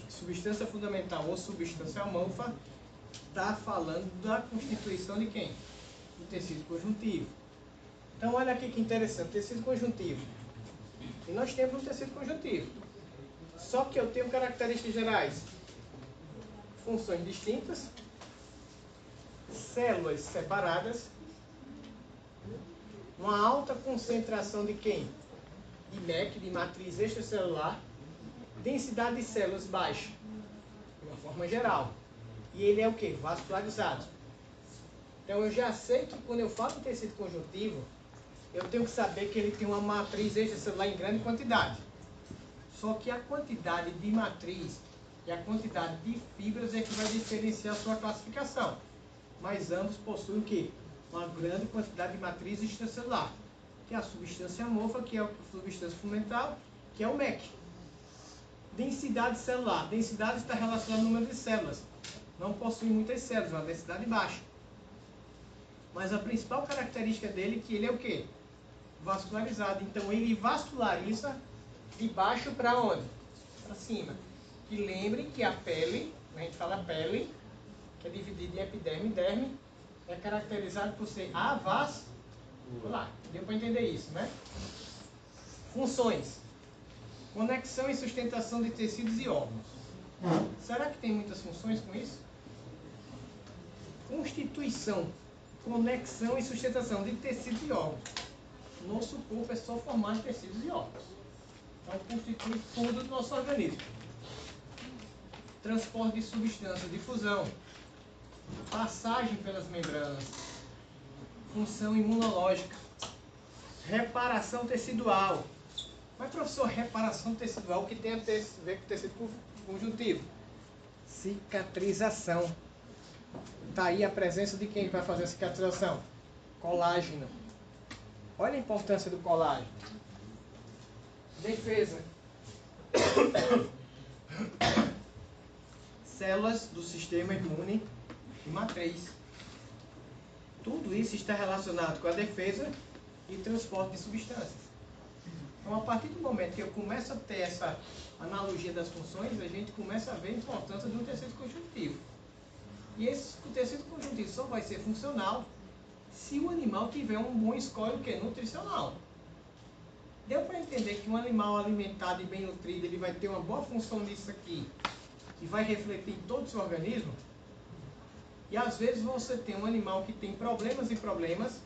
substância fundamental ou substância amorfa, está falando da constituição de quem? Do tecido conjuntivo. Então olha aqui que interessante, tecido conjuntivo. E nós temos um tecido conjuntivo. Só que eu tenho características gerais. Funções distintas, células separadas, uma alta concentração de quem? De MEC, de matriz extracelular, densidade de células baixa, de uma forma geral. E ele é o quê? Vascularizado. Então eu já sei que quando eu falo em tecido conjuntivo, eu tenho que saber que ele tem uma matriz extracelular em grande quantidade. Só que a quantidade de matriz e a quantidade de fibras é que vai diferenciar a sua classificação. Mas ambos possuem o quê? Uma grande quantidade de matriz extracelular, que é a substância amorfa, que é a substância fundamental, que é o MEC. Densidade celular. Densidade está relacionada ao número de células. Não possui muitas células, é uma densidade baixa. Mas a principal característica dele é que ele é o quê? Vascularizado. Então ele vasculariza de baixo para onde? Para cima. E lembrem que a pele, a gente fala pele, que é dividida em epiderme e derme, é caracterizado por ser avascular. Deu para entender isso, né? Funções. Conexão e sustentação de tecidos e órgãos. Será que tem muitas funções com isso? Constituição, conexão e sustentação de tecidos e órgãos. Nosso corpo é só formado de tecidos e órgãos. Então constitui tudo do nosso organismo. Transporte de substâncias, difusão, passagem pelas membranas, função imunológica, reparação tecidual. Mas, professor, reparação tecidual, o que tem a ver com tecido conjuntivo? Cicatrização. Está aí a presença de quem vai fazer a cicatrização? Colágeno. Olha a importância do colágeno. Defesa. Células do sistema imune e matriz. Tudo isso está relacionado com a defesa e transporte de substâncias. Então, a partir do momento que eu começo a ter essa analogia das funções, a gente começa a ver a importância de um tecido conjuntivo. E o tecido conjuntivo só vai ser funcional se o animal tiver um bom score, o quê? Nutricional. Deu para entender que um animal alimentado e bem nutrido, ele vai ter uma boa função nisso aqui e vai refletir em todo o seu organismo? E às vezes você tem um animal que tem problemas e problemas,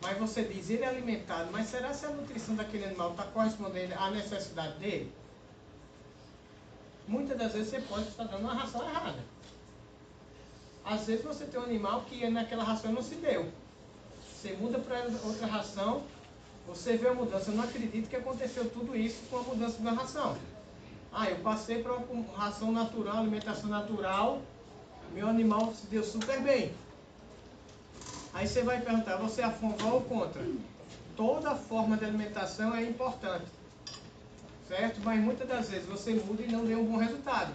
mas você diz, ele é alimentado, mas será se a nutrição daquele animal está correspondendo à necessidade dele? Muitas das vezes você pode estar dando uma ração errada. Às vezes você tem um animal que naquela ração não se deu. Você muda para outra ração, você vê a mudança. Eu não acredito que aconteceu tudo isso com a mudança da ração. Ah, eu passei para uma ração natural, alimentação natural, meu animal se deu super bem. Aí você vai perguntar, você é a favor ou contra? Toda forma de alimentação é importante, certo? Mas muitas das vezes você muda e não deu um bom resultado.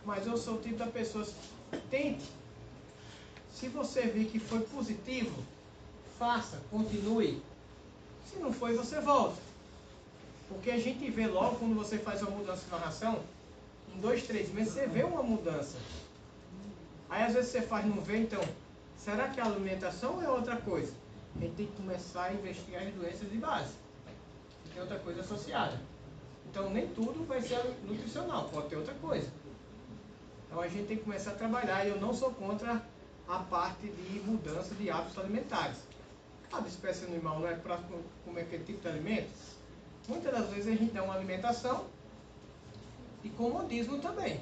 Mas eu sou o tipo da pessoa, tente. Se você vir que foi positivo, faça, continue. Se não foi, você volta. Porque a gente vê logo quando você faz uma mudança na ração, em 2, 3 meses você vê uma mudança. Aí às vezes você faz e não vê, então, será que é a alimentação ou é outra coisa? A gente tem que começar a investigar as doenças de base. E tem outra coisa associada. Então nem tudo vai ser nutricional, pode ter outra coisa. Então a gente tem que começar a trabalhar, e eu não sou contra a parte de mudança de hábitos alimentares. Cada espécie animal não é para comer aquele tipo de alimento. Muitas das vezes a gente dá uma alimentação e comodismo também.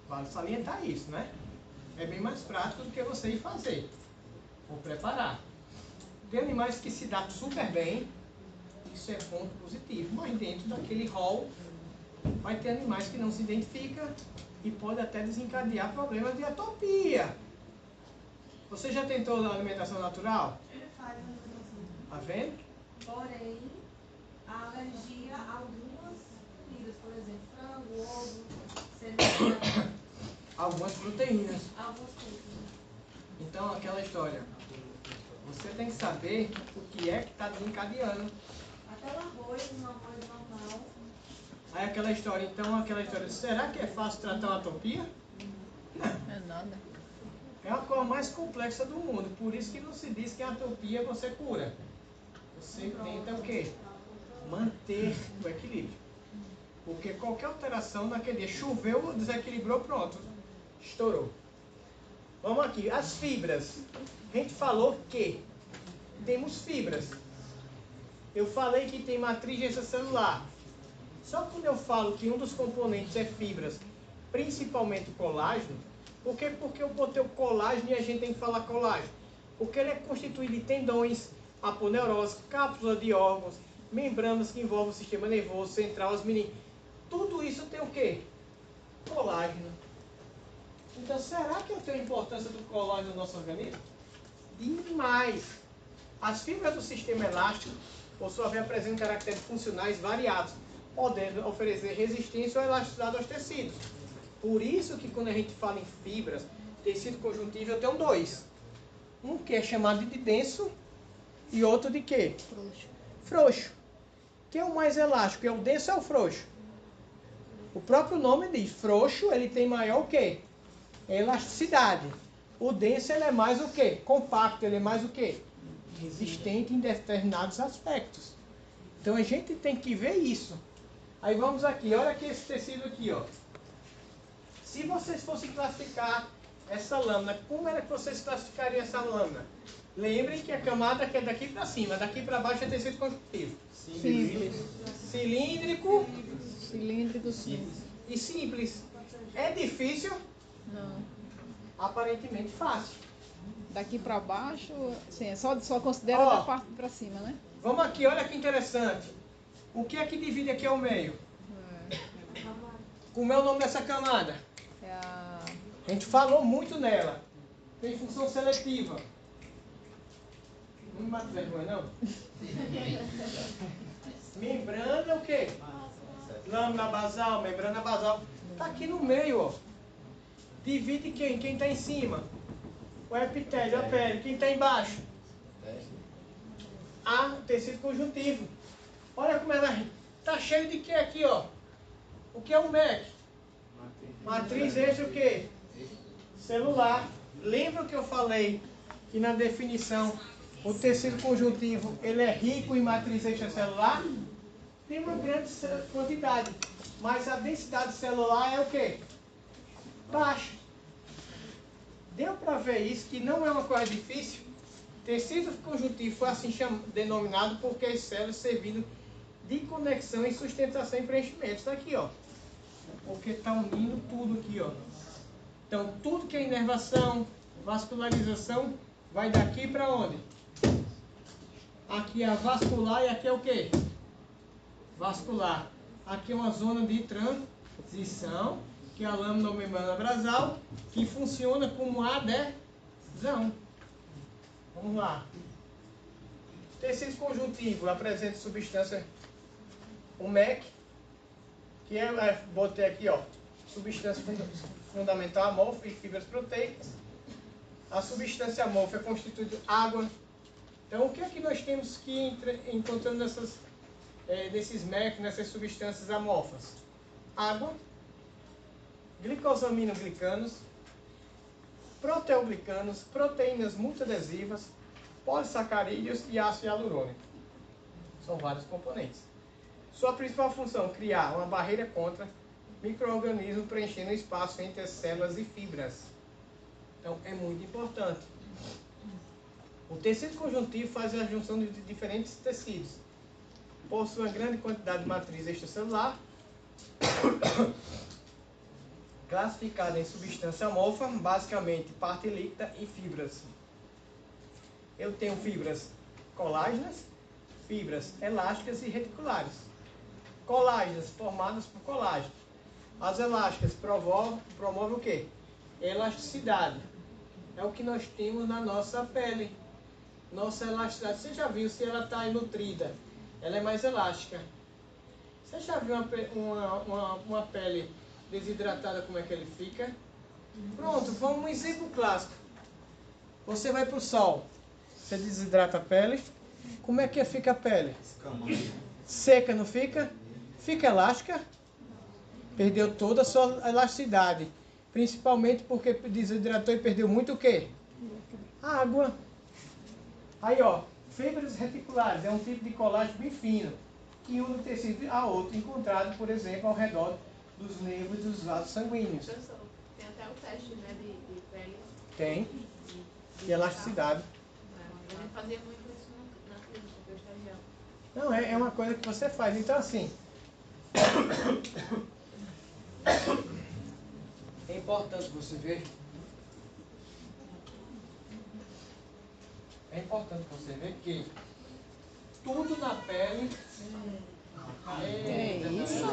Vale salientar isso, né? É bem mais prático do que você ir fazer ou preparar. Tem animais que se dão super bem, isso é ponto positivo, mas dentro daquele rol vai ter animais que não se identificam e pode até desencadear problemas de atopia. Você já tentou a alimentação natural? Ele faz a alimentação. Tá vendo? Porém, a alergia a algumas comidas, por exemplo, frango, ovo, cenoura, Algumas proteínas. algumas coisas. Então, aquela história. Você tem que saber o que é que está desencadeando. Até o arroz, um arroz normal. Aí aquela história, então, será que é fácil tratar uma atopia? É nada. É a coisa mais complexa do mundo. Por isso que não se diz que a atopia você cura. Você tenta o quê? Manter o equilíbrio. Porque qualquer alteração naquele dia, choveu, desequilibrou, pronto. Estourou. Vamos aqui, as fibras. A gente falou que temos fibras. Eu falei que tem matriz extracelular. Só quando eu falo que um dos componentes é fibras, principalmente o colágeno, por quê? Porque eu botei o colágeno e a gente tem que falar colágeno. Porque ele é constituído de tendões, aponeurose, cápsula de órgãos, membranas que envolvem o sistema nervoso central, os meninos. Tudo isso tem o quê? Colágeno. Então, será que eu tenho a importância do colágeno no nosso organismo? Demais. As fibras do sistema elástico, por sua vez, apresentam caracteres funcionais variados, podendo oferecer resistência ou elasticidade aos tecidos. Por isso que quando a gente fala em fibras, tecido conjuntivo, eu tenho dois. Um que é chamado de denso e outro de quê? Frouxo. Frouxo. Quem é o mais elástico? É o denso ou é o frouxo? O próprio nome diz, frouxo, ele tem maior o quê? Elasticidade. O denso, ele é mais o quê? Compacto, ele é mais o quê? Resistente em determinados aspectos. Então a gente tem que ver isso. Aí vamos aqui, olha aqui esse tecido aqui, ó. Se vocês fossem classificar essa lâmina, como era que vocês classificariam essa lâmina? Lembrem que a camada que é daqui para cima, daqui para baixo é tecido conjuntivo. Simples. Cilíndrico Cilíndrico, simples. e simples. É difícil? Não. Aparentemente fácil. Daqui pra baixo, sim, só considera Ó. da parte pra cima, né? Vamos aqui, olha que interessante. O que é que divide aqui ao meio? Como é o nome dessa camada? É a... A gente falou muito nela. Tem função seletiva. Não me mata vergonha, não? Membrana o quê? Lâmina basal, membrana basal. Está aqui no meio, ó. Divide quem? Quem está em cima? O epitélio, a pele. Quem está embaixo? O tecido conjuntivo. Olha como ela está cheio de quê aqui, ó? O que é um MEC? Matriz extra o quê? Celular. Lembra que eu falei que na definição o tecido conjuntivo ele é rico em matriz extracelular? Tem uma grande quantidade, mas a densidade celular é o quê? Baixa. Deu para ver isso, que não é uma coisa difícil? Tecido conjuntivo foi assim denominado porque as células servindo de conexão e sustentação e preenchimento. Isso aqui, ó. Porque está unindo tudo aqui, ó. Então, tudo que é inervação, vascularização, vai daqui para onde? Aqui é a vascular e aqui é o quê? Vascular. Aqui é uma zona de transição, que é a lâmina ou membrana basal, que funciona como adesão. Vamos lá. Tecido conjuntivo apresenta substância, o MEC, que botei aqui, ó, substância fundamental amorfa e fibras proteicas. A substância amorfa é constituída de água. Então, o que é que nós temos que ir encontrando nesses MEC, nessas substâncias amorfas? Água, glicosaminoglicanos, proteoglicanos, proteínas multiadesivas, polissacarídeos e ácido hialurônico. São vários componentes. Sua principal função, criar uma barreira contra micro-organismos preenchendo o espaço entre as células e fibras. Então, é muito importante. O tecido conjuntivo faz a junção de diferentes tecidos. Possui uma grande quantidade de matriz extracelular, classificada em substância amorfa, basicamente parte líquida e fibras. Eu tenho fibras colágenas, fibras elásticas e reticulares. Colágenas formadas por colágeno. As elásticas promovem o quê? Elasticidade. É o que nós temos na nossa pele. Nossa elasticidade. Você já viu se ela está nutrida? Ela é mais elástica. Você já viu uma pele desidratada, como é que ele fica? Pronto, vamos um exemplo clássico. Você vai para o sol. Você desidrata a pele. Como é que fica a pele? Seca, não fica? Fica elástica. Perdeu toda a sua elasticidade. Principalmente porque desidratou e perdeu muito o quê? Água. Aí, ó, fibras reticulares é um tipo de colágeno bem fino, que une o tecido a outro, encontrado, por exemplo, ao redor dos nervos e dos vasos sanguíneos. Professor, tem até o teste, né, de pele. Tem. E elasticidade. A gente fazia muito isso na clínica, que eu estagiava. Não, é uma coisa que você faz. Então, assim, É importante você ver. É importante você ver que tudo na pele. É isso?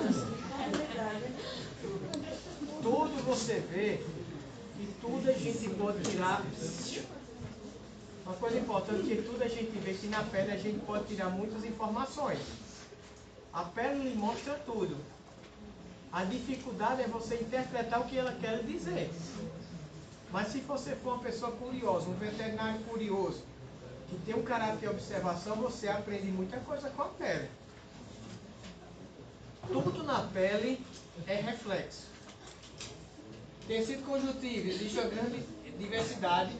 Tudo você vê que tudo a gente pode tirar. Uma coisa importante é que tudo a gente vê que na pele a gente pode tirar muitas informações. A pele lhe mostra tudo. A dificuldade é você interpretar o que ela quer dizer. Mas se você for uma pessoa curiosa, um veterinário curioso, que tem um caráter de observação, você aprende muita coisa com a pele. Tudo na pele é reflexo. Tecido conjuntivo, existe uma grande diversidade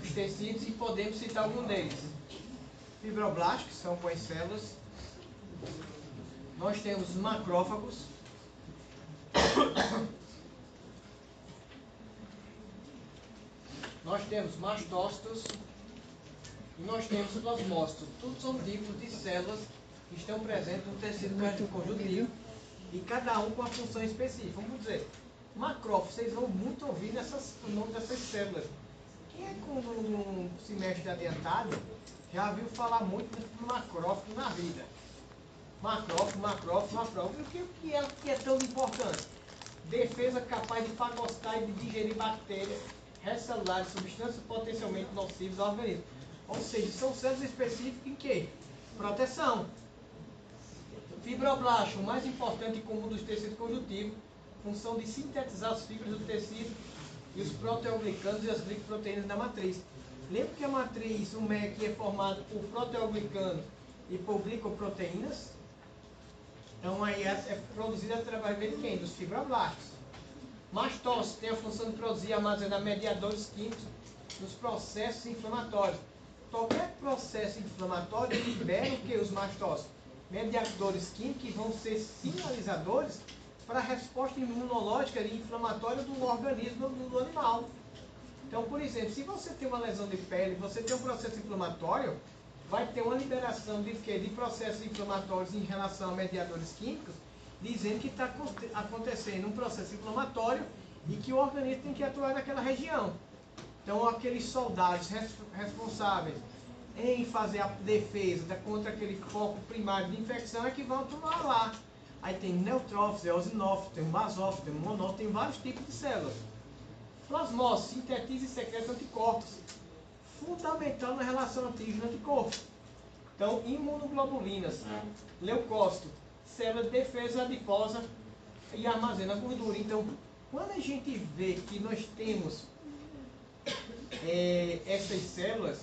de tecidos e podemos citar algum deles. Fibroblastos, que são com as células. Nós temos macrófagos. Nós temos mastócitos. E nós temos plasmócitos. Tudo são tipos de células que estão presentes no tecido conjuntivo. E cada um com a função específica. Vamos dizer, macrófago, vocês vão muito ouvir o nome dessas células. Quem é com um semestre adiantado já viu falar muito de macrófago na vida. Macrófago. E o que é tão importante? Defesa capaz de fagocitar e de digerir bactérias, restos celulares, substâncias potencialmente nocivas ao organismo. Ou seja, são células específicas em quê? Proteção. Fibroblasto, o mais importante e comum dos tecidos conjuntivos, função de sintetizar as fibras do tecido e os proteoglicanos e as glicoproteínas da matriz. Lembra que a matriz, o MEC, é formado por proteoglicanos e por glicoproteínas? Então aí é produzida através de quem? Dos fibroblastos. Mastócito tem a função de produzir e armazenar mediadores químicos nos processos inflamatórios. Qualquer processo inflamatório libera o que? Os mastócitos? Mediadores químicos que vão ser sinalizadores para a resposta imunológica e inflamatória do organismo do animal. Então, por exemplo, se você tem uma lesão de pele, você tem um processo inflamatório, vai ter uma liberação de quê? De processos inflamatórios em relação a mediadores químicos, dizendo que está acontecendo um processo inflamatório e que o organismo tem que atuar naquela região. Então, aqueles soldados responsáveis em fazer a defesa contra aquele foco primário de infecção é que vão atuar lá. Aí tem neutrófilos, eosinófilos, tem basófilos, tem monófilos, tem vários tipos de células. Plasmócitos, sintetiza e secreta anticorpos. Fundamental na relação antígeno-anticorpo. Então, imunoglobulinas, leucócito, célula de defesa adiposa e armazena gordura. Então, quando a gente vê que nós temos essas células,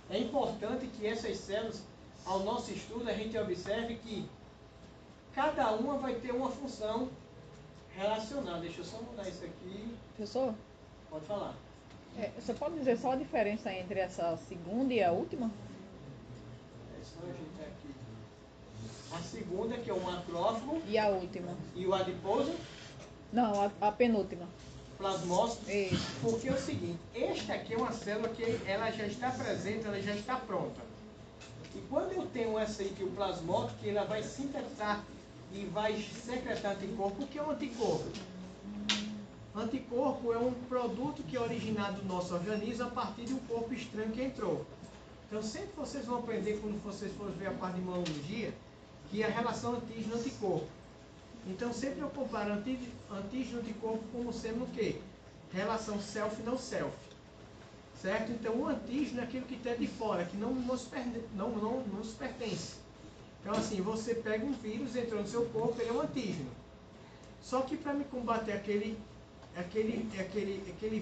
é importante que essas células, ao nosso estudo, a gente observe que cada uma vai ter uma função relacionada. Deixa eu só mudar isso aqui. Professor, Pode falar. você pode dizer só a diferença entre essa segunda e a última? É só a gente aqui. A segunda, que é o macrófago, E a última? e o adiposo, Não, a penúltima. plasmócito. Isso. Porque é o seguinte, esta aqui é uma célula que ela já está presente, ela já está pronta. E quando eu tenho essa aí, que é o plasmócito, que ela vai sintetizar e vai secretar anticorpo, o que é um anticorpo? Anticorpo é um produto que é originado do nosso organismo a partir de um corpo estranho que entrou. Então sempre vocês vão aprender, quando vocês forem ver a parte de imunologia, que é a relação antígeno-anticorpo. Então sempre eu comparo antígeno-anticorpo como sendo o quê? Relação self e não self. Certo? Então o antígeno é aquilo que está de fora, que não nos pertence. Então assim, você pega um vírus, entrou no seu corpo, ele é um antígeno. Só que para me combater aquele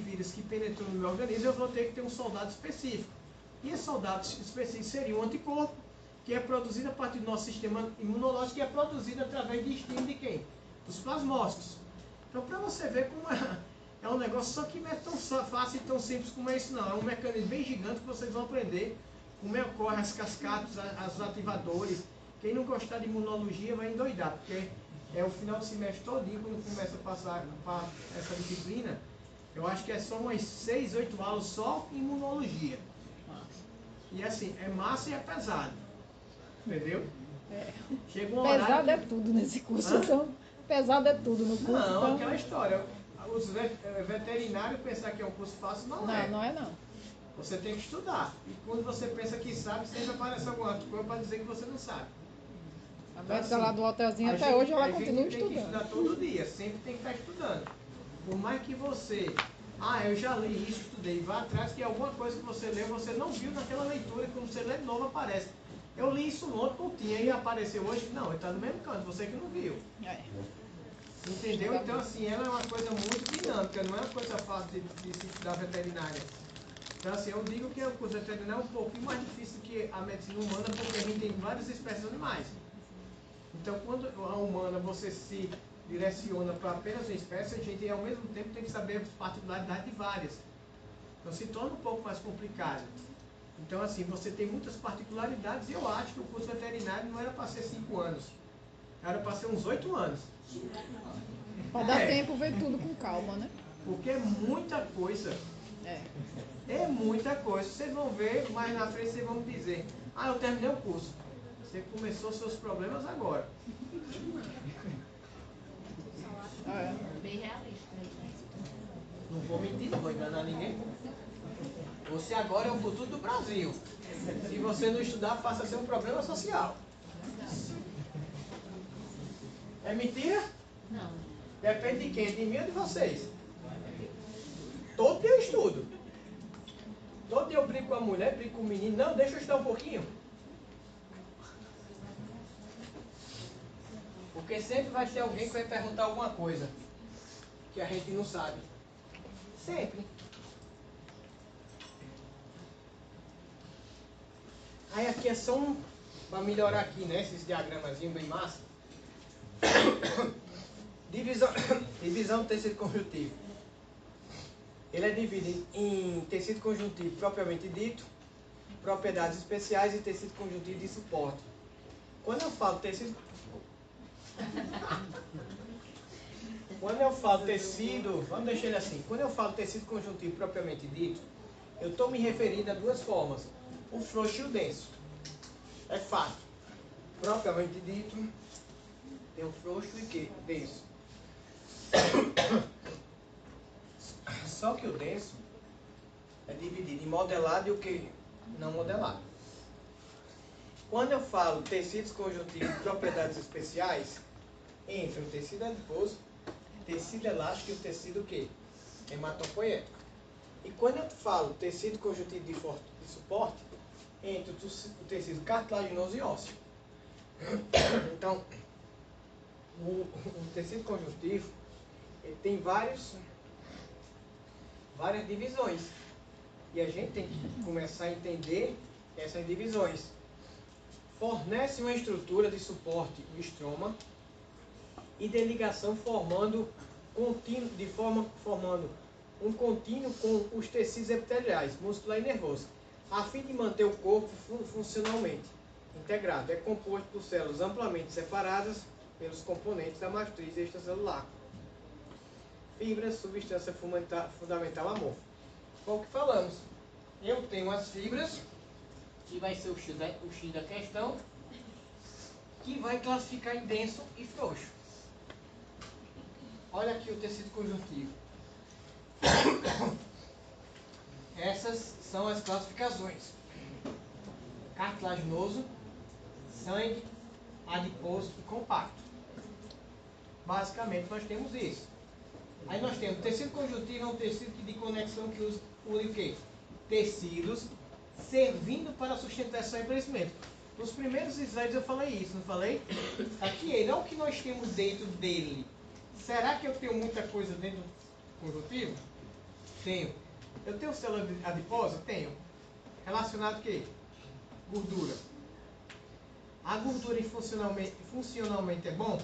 vírus que penetrou no meu organismo, eu vou ter que ter um soldado específico. E esse soldado específico seria um anticorpo, que é produzido a partir do nosso sistema imunológico, que é produzido através de estímulo de quem? Dos plasmócitos. Então, para você ver como é um negócio, só que não é tão fácil e tão simples como é isso não. É um mecanismo bem gigante que vocês vão aprender como ocorre as cascatas, os ativadores. Quem não gostar de imunologia vai endoidar, porque é o final do semestre todinho, quando começa a passar essa disciplina, eu acho que é só umas 6, 8 aulas só em imunologia. E assim, é massa e é pesado. Entendeu? Chega um horário Pesado que- é tudo nesse curso. Hã? Então, pesado é tudo no curso. Não, então, aquela história. Os veterinários pensar que é um curso fácil, não é. não é não. Você tem que estudar. E quando você pensa que sabe, sempre aparece alguma coisa para dizer que você não sabe. A Então, médica assim, lá do hotelzinho a até gente- hoje ela a gente continua tem que estudando. estudar todo dia, sempre tem que estar estudando. Por mais que você, eu já li isso, estudei, vá atrás que alguma coisa que você leu, você não viu naquela leitura, e quando você lê de novo aparece. Eu li isso ontem, não tinha, e apareceu hoje, não, ele está no mesmo canto, você que não viu. É. Entendeu? Então, assim, ela é uma coisa muito dinâmica, não é uma coisa fácil de se estudar veterinária. Então, assim, eu digo que o curso veterinário é um pouquinho mais difícil que a medicina humana, porque a gente tem várias espécies animais. Então, quando a humana você se direciona para apenas uma espécie, a gente, ao mesmo tempo, tem que saber as particularidades de várias. Então, se torna um pouco mais complicado. Então, assim, você tem muitas particularidades e eu acho que o curso veterinário não era para ser 5 anos. Era para ser uns 8 anos. Para dar É. tempo, ver tudo com calma, né? Porque é muita coisa. É. É muita coisa. Vocês vão ver, mais na frente vocês vão me dizer, eu terminei o curso. Você começou seus problemas agora. É. Bem realista. Né? Não vou mentir, não vou enganar ninguém. Você agora é o futuro do Brasil. Se você não estudar, passa a ser um problema social. É mentira? Não. Depende de quem? De mim ou de vocês? Todo dia eu estudo. Todo dia eu brigo com a mulher, brigo com o menino. Não, deixa eu estudar um pouquinho. Porque sempre vai ter alguém que vai perguntar alguma coisa que a gente não sabe. Sempre. Aí aqui é só para melhorar aqui, né? Esses diagramazinhos bem massa. Divisão do tecido conjuntivo. Ele é dividido em tecido conjuntivo propriamente dito, propriedades especiais e tecido conjuntivo de suporte. Quando eu falo tecido... vamos deixar ele assim. Quando eu falo tecido conjuntivo propriamente dito, eu estou me referindo a duas formas. O frouxo e o denso. É fato. Propriamente dito, tem o frouxo e que? Denso. Só que o denso é dividido em modelado e o que? Não modelado. Quando eu falo tecidos conjuntivos e propriedades especiais, entra o tecido adiposo, tecido elástico e o tecido o quê? Hematopoético. E quando eu falo tecido conjuntivo de suporte, entra o tecido cartilaginoso e ósseo. Então, o tecido conjuntivo ele tem várias divisões. E a gente tem que começar a entender essas divisões. Fornece uma estrutura de suporte, o estroma, e de ligação formando um contínuo com os tecidos epiteliais, muscular e nervoso, a fim de manter o corpo funcionalmente integrado. É composto por células amplamente separadas pelos componentes da matriz extracelular. Fibras, substância fundamental amorfa. Foi o que falamos. Eu tenho as fibras, que vai ser o X da questão, que vai classificar em denso e frouxo. Olha aqui o tecido conjuntivo. Essas são as classificações. Cartilaginoso, sangue, adiposo e compacto. Basicamente nós temos isso. Aí nós temos tecido conjuntivo, é um tecido de conexão que une o quê? Tecidos servindo para sustentação e crescimento. Nos primeiros slides eu falei isso, não falei? Aqui ele, olha o que nós temos dentro dele. Será que eu tenho muita coisa dentro do conjuntivo? Tenho. Eu tenho célula adiposa? Tenho. Relacionado o quê? Gordura. A gordura funcionalmente é bom?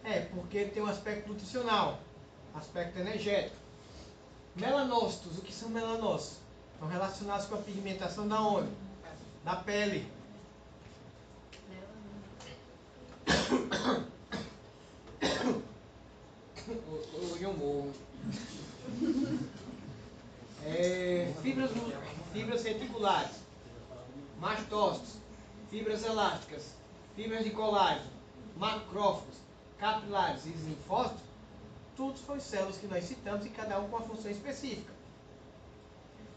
É, porque tem um aspecto nutricional, aspecto energético. Melanócitos, o que são melanócitos? Estão relacionados com a pigmentação da onde? Da pele. Hoje eu morro. Fibras reticulares, mastócitos, fibras elásticas, fibras de colágeno, macrófagos, capilares e linfócitos, todos foram células que nós citamos e cada um com uma função específica.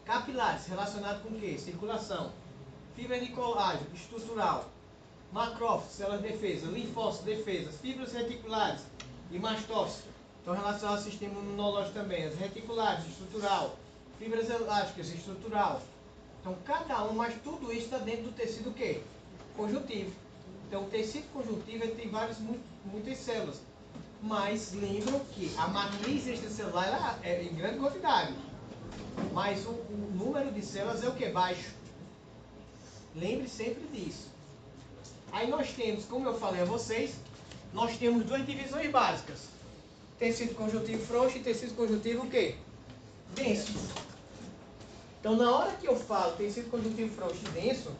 Capilares, relacionado com o quê? Circulação. Fibras de colágeno, estrutural. Macrófagos, células de defesa. Linfócitos, defesas. Fibras reticulares e mastócitos, estão relacionadas ao sistema imunológico também. As reticulares, estrutural. Fibras elásticas, estrutural. Então, cada um, mas tudo isso está dentro do tecido o quê? Conjuntivo. Então, o tecido conjuntivo ele tem muitas células. Mas lembram que a matriz extracelular ela é em grande quantidade. Mas o número de células é o que? Baixo. Lembre sempre disso. Aí nós temos, como eu falei a vocês, nós temos duas divisões básicas. Tecido conjuntivo frouxo e tecido conjuntivo o quê? Denso. Então, na hora que eu falo tecido conjuntivo frouxo e denso,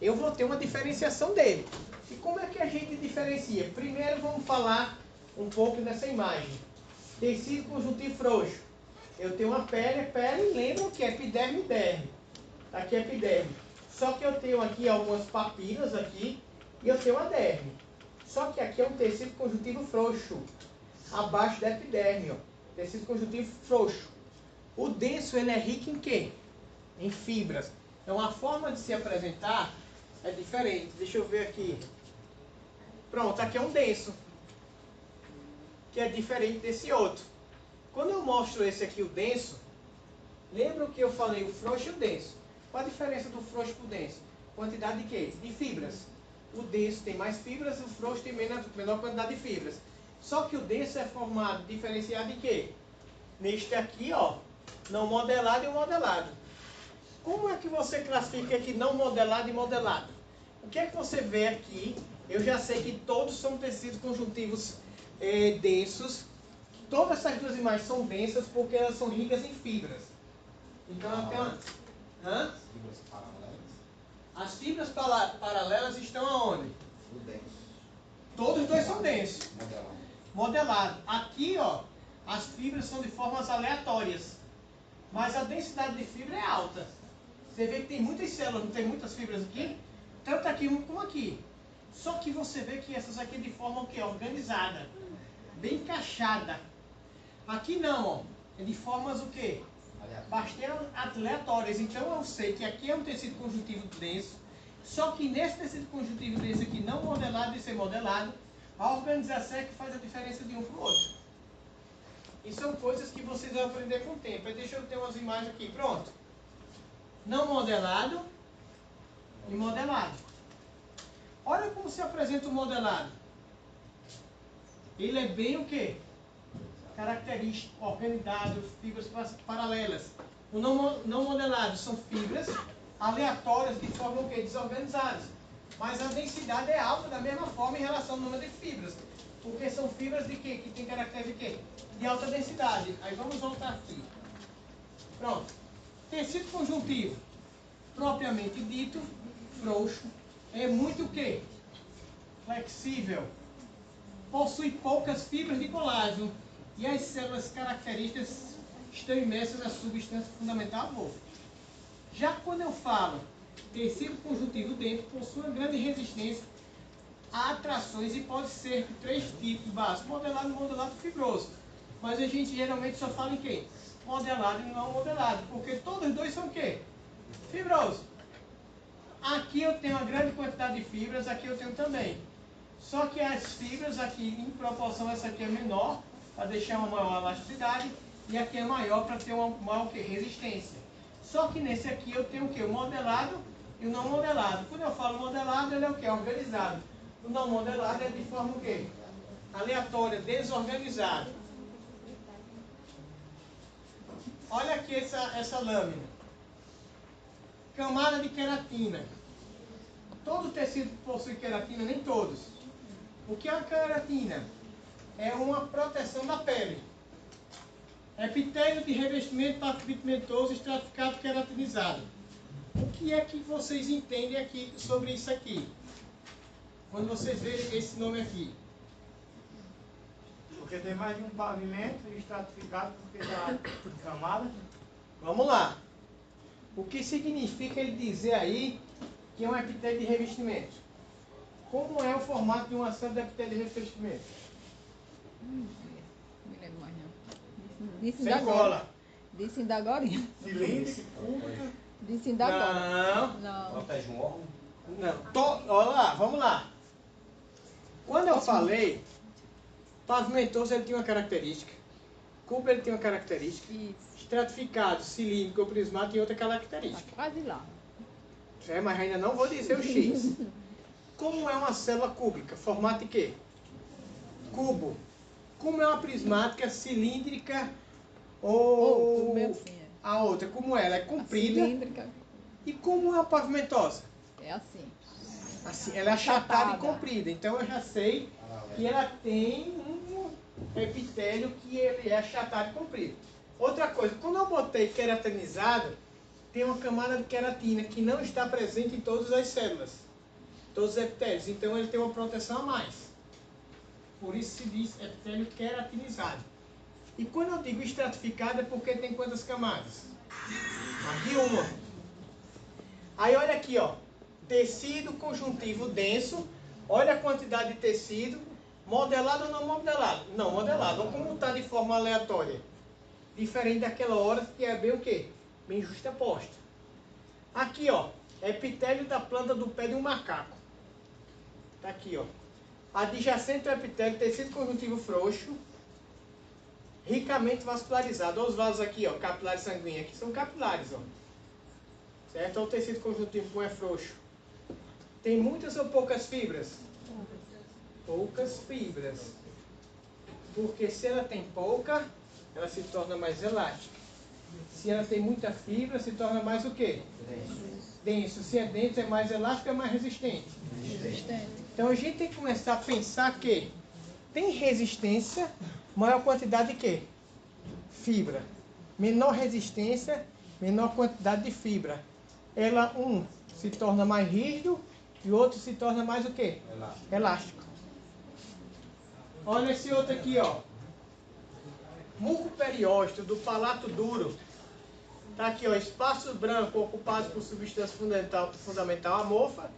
eu vou ter uma diferenciação dele. E como é que a gente diferencia? Primeiro vamos falar um pouco dessa imagem. Tecido conjuntivo frouxo. Eu tenho uma pele, lembram que é epiderme e derme. Aqui é epiderme. Só que eu tenho aqui algumas papilas aqui e eu tenho a derme. Só que aqui é um tecido conjuntivo frouxo. Abaixo da epiderme, ó. Tecido conjuntivo frouxo. O denso, ele é rico em quê? Em fibras. Então a forma de se apresentar é diferente. Deixa eu ver aqui. Pronto, aqui é um denso. Que é diferente desse outro. Quando eu mostro esse aqui, o denso, lembra que eu falei o frouxo e o denso? Qual a diferença do frouxo para o denso? Quantidade de quê? De fibras. O denso tem mais fibras, o frouxo tem menor quantidade de fibras. Só que o denso é formado, diferenciado em quê? Neste aqui, ó, não modelado e modelado. Como é que você classifica aqui não modelado e modelado? O que é que você vê aqui? Eu já sei que todos são tecidos conjuntivos densos. Todas essas duas imagens são densas porque elas são ricas em fibras. Então eu tenho uma... Hã? Fibras paralelas. As fibras paralelas estão aonde? O denso. Todos os dois são densos. Modelado. Modelado. Aqui, ó, as fibras são de formas aleatórias. Mas a densidade de fibra é alta. Você vê que tem muitas células, não tem muitas fibras aqui? Tanto aqui como aqui. Só que você vê que essas aqui de forma o quê? Organizada. Bem encaixada. Aqui não, ó. É de formas o quê? Bastante aleatórias. Então eu sei que aqui é um tecido conjuntivo denso. Só que nesse tecido conjuntivo denso aqui, não modelado e ser modelado, a organização é que faz a diferença de um para o outro. E são coisas que vocês vão aprender com o tempo. Aí deixa eu ter umas imagens aqui. Pronto. Não modelado e modelado. Olha como se apresenta o modelado. Ele é bem o quê? Característico, organizado, fibras paralelas. O não modelado são fibras aleatórias de forma o quê? Desorganizadas. Mas a densidade é alta da mesma forma em relação ao número de fibras. Porque são fibras de quê? Que tem caracteres de quê? De alta densidade. Aí vamos voltar aqui. Pronto. Tecido conjuntivo, propriamente dito, frouxo, é muito o quê? Flexível. Possui poucas fibras de colágeno. E as células características estão imersas na substância fundamental avulsa. Já quando eu falo tecido conjuntivo denso, possui uma grande resistência a atrações e pode ser de três tipos básicos: modelado, modelado e fibroso. Mas a gente geralmente só fala em quê? Modelado e não modelado, porque todos os dois são o quê? Fibroso. Aqui eu tenho uma grande quantidade de fibras, aqui eu tenho também. Só que as fibras aqui, em proporção, essa aqui é menor, para deixar uma maior elasticidade, e aqui é maior para ter uma maior resistência. Só que nesse aqui eu tenho o quê? O modelado e o não modelado. Quando eu falo modelado, ele é o quê? Organizado. O não modelado é de forma o quê? Aleatória, desorganizado. Olha aqui essa lâmina. Camada de queratina. Todo tecido possui queratina, nem todos. O que é a queratina? É uma proteção da pele. Epitélio de revestimento pigmentoso estratificado queratinizado. O que é que vocês entendem aqui sobre isso aqui? Quando vocês verem esse nome aqui. Porque tem mais de um pavimento estratificado porque da camada. Vamos lá. O que significa ele dizer aí que é um epitélio de revestimento? Como é o formato de uma célula de epitélio de revestimento? Não me lembro mais não. Disse Sem ainda cola. agora. Disse ainda agora. Cilíndrico, cúbico. Disse ainda agora. Não. Não. Protege um órgão. Não. Olha lá, vamos lá. Quando eu falei, pavimentoso ele tinha uma característica. Cubo ele tem uma característica. Isso. Estratificado, cilíndrico ou prismático tem outra Tá característica. quase lá. É, mas ainda não vou dizer o X. Como é uma célula cúbica? Formato de quê? Cubo. Como é uma prismática, cilíndrica ou Cubo assim, é. a outra? Como ela é comprida? Cilíndrica. E como é uma pavimentosa? É assim. Assim, ela é achatada e Achatada. comprida. Então eu já sei que ela tem um epitélio que ele é achatado e comprido. Outra coisa, quando eu botei queratinizado, tem uma camada de queratina que não está presente em todas as células, todos os epitélios. Então ele tem uma proteção a mais. Por isso se diz epitélio queratinizado. E quando eu digo estratificado é porque tem quantas camadas? Aqui uma. Aí olha aqui, ó. Tecido conjuntivo denso. Olha a quantidade de tecido. Modelado ou não modelado? Não modelado. Olha como está de forma aleatória. Diferente daquela hora que é bem o quê? Bem justaposta. Aqui, ó. Epitélio da planta do pé de um macaco. Tá aqui, ó. Adjacente ao epitélio, tecido conjuntivo frouxo. Ricamente vascularizado. Olha os vasos aqui, ó. Capilares sanguíneos. Aqui são capilares, ó. Certo? Olha o tecido conjuntivo como é frouxo. Tem muitas ou poucas fibras? Poucas fibras. Porque se ela tem pouca, ela se torna mais elástica. Se ela tem muita fibra, se torna mais o quê? Denso. Se é denso, é mais elástico, é mais resistente. Resistente. Então a gente tem que começar a pensar que tem resistência, maior quantidade de quê? Fibra. Menor resistência, menor quantidade de fibra. Ela, um, se torna mais rígido e o outro se torna mais o quê? Elástico. Olha esse outro aqui, ó. Muco periósteo do palato duro. Tá aqui, ó. Espaço branco ocupado por substância fundamental amorfa.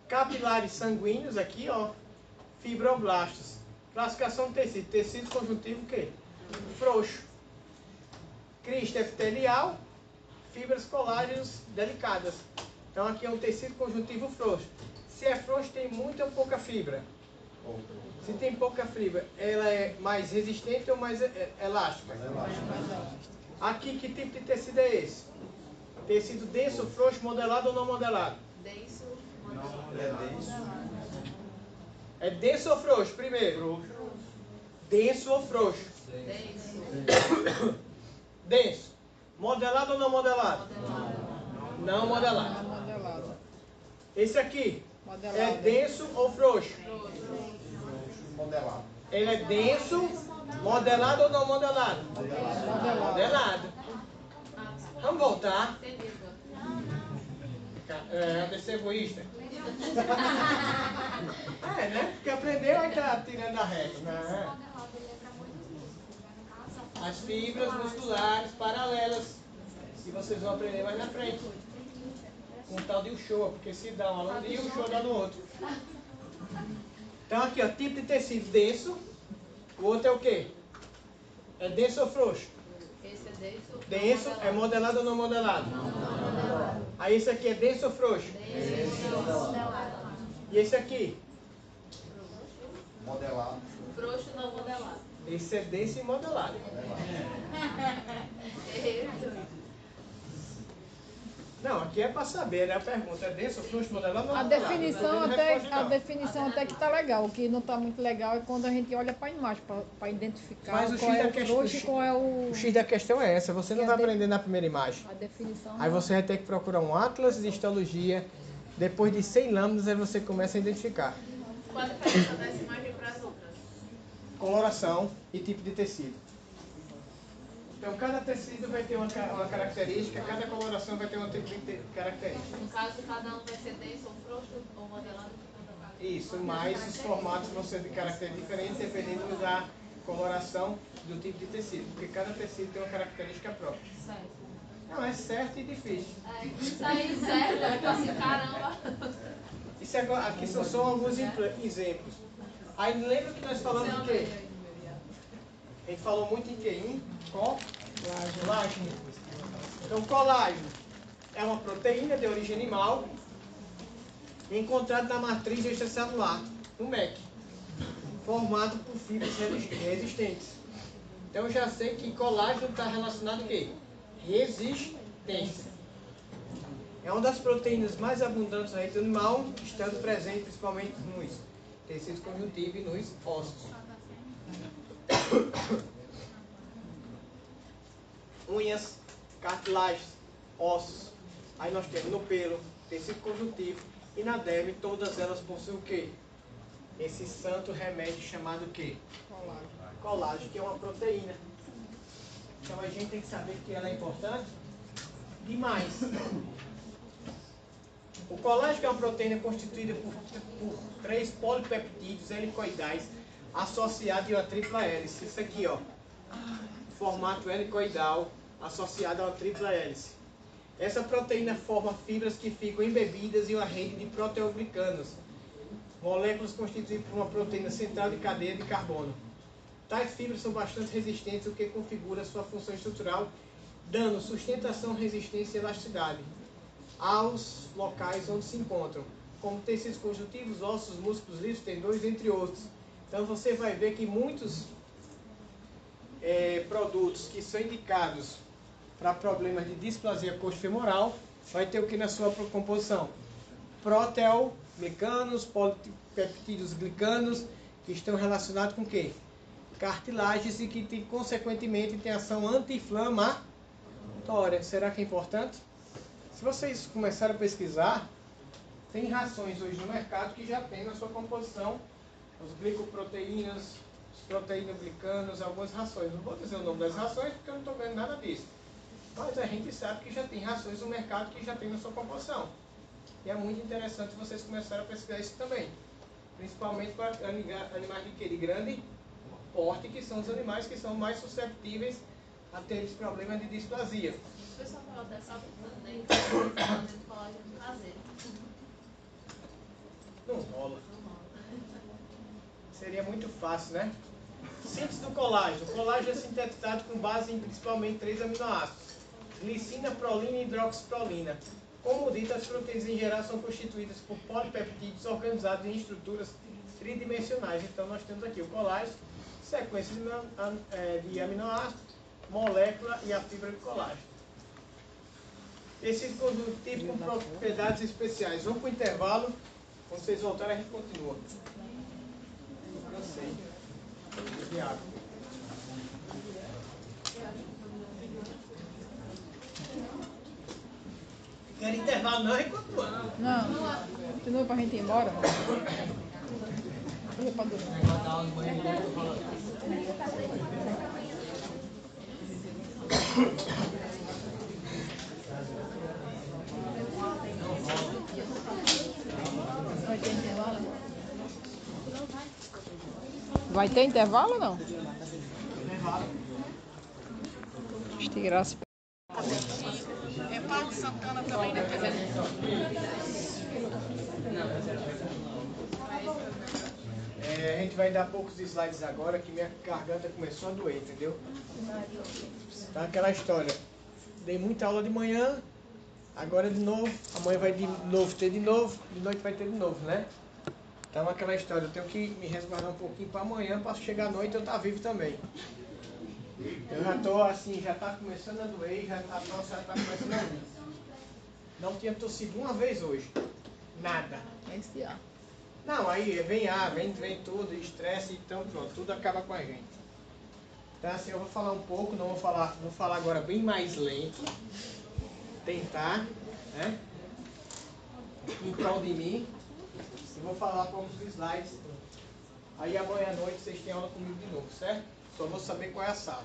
Capilares sanguíneos aqui, ó. Fibroblastos. Classificação de tecido. Tecido conjuntivo o quê? Frouxo. Crista epitelial. Fibras colágenas delicadas. Então aqui é um tecido conjuntivo frouxo. Se é frouxo, tem muita ou pouca fibra? Se tem pouca fibra, ela é mais resistente ou mais elástica? Aqui, que tipo de tecido é esse? Tecido denso, frouxo, modelado ou não modelado? Denso, É denso ou frouxo, primeiro? Denso ou frouxo? denso, Denso. Modelado ou não modelado? Não modelado. É modelado. Esse aqui Modelado. é denso ou frouxo? Modelado. Ele é denso, modelado ou não modelado? Modelado. Modelado. Vamos voltar. entendi. Desse egoísta. É, né? Porque aprendeu aí tá tirando a reta. Né? As fibras musculares paralelas. Que vocês vão aprender mais na frente. Com o tal de Uchoa, porque se dá um aluno e o Uchoa dá no outro. Então aqui, ó, tipo de tecido denso. O outro é o quê? É denso ou frouxo? Esse é denso. Denso é modelado ou não modelado? Aí esse aqui é denso ou frouxo? E esse aqui? Modelado. Frouxo não modelado. Esse é denso e modelado. Não, aqui é para saber, né? A pergunta é denso, frouxo, modelado ou A não modelado? definição, Não até, responde, a não. definição até que tá legal. O que não tá muito legal é quando a gente olha para a imagem, para identificar Mas o qual X é da o questão- frouxo e qual é o... O X da questão é essa, você não Que vai é de- aprender na primeira imagem. A definição. Aí você vai ter que procurar um atlas de histologia, depois de 100 lâminas aí você começa a identificar. Qual a diferença dessa imagem para as outras? Coloração e tipo de tecido. Então cada tecido vai ter uma característica, cada coloração vai ter um tipo de característica. No caso, cada um vai ser denso ou frouxo ou modelado. Isso, mas os formatos vão ser de caracteres diferentes dependendo da coloração do tipo de tecido, porque cada tecido tem uma característica própria. Certo. Não, é certo e difícil. Isso aí, certo. Eu tô assim, caramba. Isso aqui são só alguns exemplos. Aí lembra que nós falamos de quê? A gente falou muito em quê? Em colágeno. Então, colágeno é uma proteína de origem animal encontrada na matriz extracelular, no MEC, formado por fibras resistentes. Então, eu já sei que colágeno está relacionado a quê? Resistência. É uma das proteínas mais abundantes no reino animal, estando presente principalmente nos tecidos conjuntivos e nos ossos. Unhas, cartilagens, ossos. Aí nós temos no pelo, tecido conjuntivo e na derme, todas elas possuem o quê? Esse santo remédio chamado o quê? Colágeno, que é uma proteína. Então a gente tem que saber que ela é importante demais. O colágeno é uma proteína constituída por 3 polipeptídeos helicoidais associados a uma tripla hélice. Isso aqui, ó, formato helicoidal associado a uma tripla hélice. Essa proteína forma fibras que ficam embebidas em uma rede de proteoglicanos, moléculas constituídas por uma proteína central de cadeia de carbono. Tais fibras são bastante resistentes, o que configura sua função estrutural, dando sustentação, resistência e elasticidade aos locais onde se encontram, como tecidos conjuntivos, ossos, músculos, lissos, tendões, entre outros. Então você vai ver que muitos produtos que são indicados para problemas de displasia coxofemoral vai ter o que na sua composição? Proteoglicanos, polipeptídeos glicanos, que estão relacionados com o quê? Cartilagens e que consequentemente tem ação anti-inflamatória. Será que é importante? Se vocês começarem a pesquisar, tem rações hoje no mercado que já tem na sua composição os glicoproteínas, os proteinoglicanos, algumas rações. Não vou dizer o nome das rações porque eu não estou vendo nada disso. Mas a gente sabe que já tem rações no mercado que já tem na sua composição. E é muito interessante vocês começarem a pesquisar isso também. Principalmente para animais de grande porte, que são os animais que são mais susceptíveis a ter esse problema de displasia. O pessoal fala até só brincando, né? Que fazendo colágeno caseiro. Não rola. Seria muito fácil, né? Síntese do colágeno. O colágeno é sintetizado com base em principalmente 3 aminoácidos: glicina, prolina e hidroxiprolina. Como dito, as proteínas em geral são constituídas por polipeptídeos organizados em estruturas tridimensionais. Então nós temos aqui o colágeno, sequência de aminoácidos, molécula e a fibra de colágeno. Esse conjuntivo com propriedades especiais. Vamos para o intervalo. Quando vocês voltarem, a gente continua. Cansei. De água. Quer intervalo não, a gente continua. Não, continua pra gente ir embora. Correr pra dormir. Vai ter intervalo? Vai ter intervalo ou não? Intervalo. Estirar as É Paulo Santana também, né? A gente vai dar poucos slides agora, que minha garganta começou a doer, entendeu? Tá aquela história. Dei muita aula de manhã, agora de novo, amanhã vai de novo ter de novo, de noite vai ter de novo, né? Então aquela história, eu tenho que me resguardar um pouquinho para amanhã, para chegar à noite eu estar vivo também. Eu já tô assim, já tá começando a doer, já tá começando a doer. Não tinha tossido uma vez hoje. Nada. Esse ar. Não, aí vem ar, vem tudo, estresse, então pronto, tudo acaba com a gente. Então assim, eu vou falar um pouco, vou falar agora bem mais lento. Tentar, né? Em prol de mim. E vou falar poucos slides. Aí amanhã à noite vocês têm aula comigo de novo, certo? Só vou saber qual é a sala.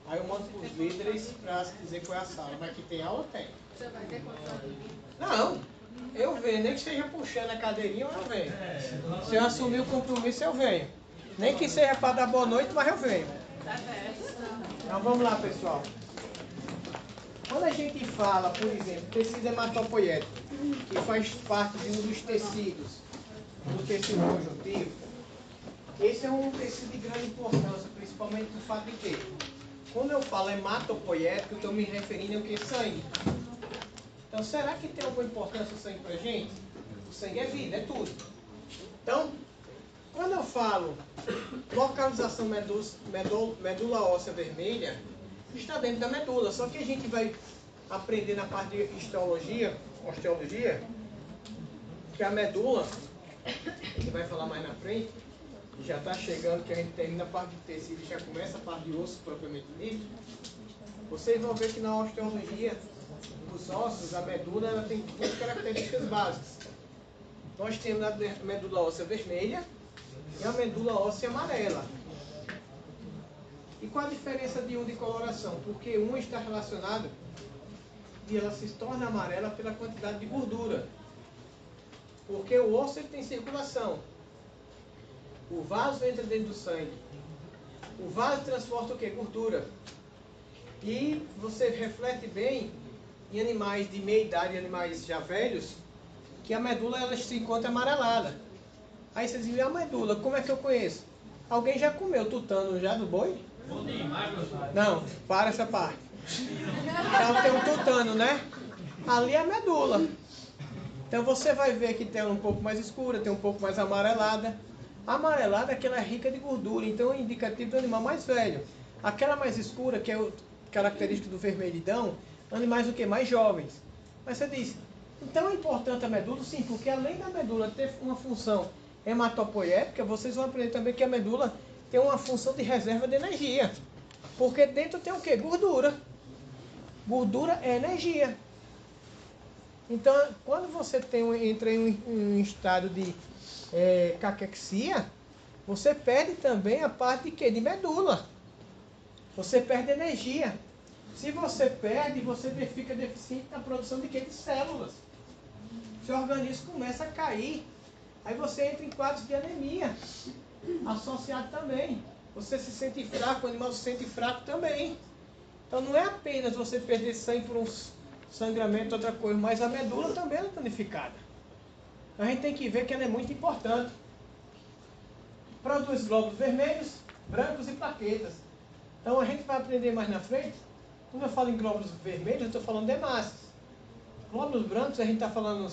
Aí eu mando para os líderes para dizer qual é a sala. Mas que tem aula, tem. Você vai ter quanto? Não, eu venho. Nem que seja puxando a cadeirinha, eu venho. Se eu assumir o compromisso, eu venho. Nem que seja para dar boa noite, mas eu venho. Tá certo. Então vamos lá, pessoal. Quando a gente fala, por exemplo, tecido hematopoético, que faz parte de um dos tecidos do tecido conjuntivo, esse é um tecido de grande importância, principalmente no fato de que, quando eu falo hematopoético, eu estou me referindo ao que? Sangue. Então, será que tem alguma importância o sangue para a gente? O sangue é vida, é tudo. Então, quando eu falo localização medula óssea vermelha, está dentro da medula. Só que a gente vai aprender na parte de osteologia, que a medula, a gente vai falar mais na frente, já está chegando, que a gente termina a parte de tecido e já começa a parte de osso propriamente dito. Vocês vão ver que na osteologia, os ossos, a medula, ela tem duas características básicas. Nós temos a medula óssea vermelha e a medula óssea amarela. E qual a diferença de um de coloração? Porque uma está relacionada e ela se torna amarela pela quantidade de gordura. Porque o osso ele tem circulação. O vaso entra dentro do sangue. O vaso transporta o que? Gordura. E você reflete bem em animais de meia idade, animais já velhos, que a medula ela se encontra amarelada. Aí você diz, e a medula, como é que eu conheço? Alguém já comeu tutano já do boi? Não, para essa parte. Então tem um tutano, né? Ali é a medula. Então você vai ver que tem ela um pouco mais escura, tem um pouco mais amarelada. A amarelada é aquela rica de gordura, então é indicativo do animal mais velho. Aquela mais escura, que é o característica do vermelhidão, animais o que? Mais jovens. Mas você diz, então é importante a medula? Sim, porque além da medula ter uma função hematopoética, vocês vão aprender também que a medula tem uma função de reserva de energia. Porque dentro tem o que? Gordura. Gordura é energia. Então, quando você entra em um estado de caquexia, você perde também a parte de quê? De medula. Você perde energia. Se você perde, você fica deficiente na produção de quê? De células. Seu organismo começa a cair. Aí você entra em quadros de anemia. Associado também. Você se sente fraco, o animal se sente fraco também. Então não é apenas você perder sangue por um sangramento, outra coisa, mas a medula também é danificada. A gente tem que ver que ela é muito importante. Produz glóbulos vermelhos, brancos e plaquetas. Então a gente vai aprender mais na frente. Quando eu falo em glóbulos vermelhos, eu estou falando de hemácias. Glóbulos brancos, a gente está falando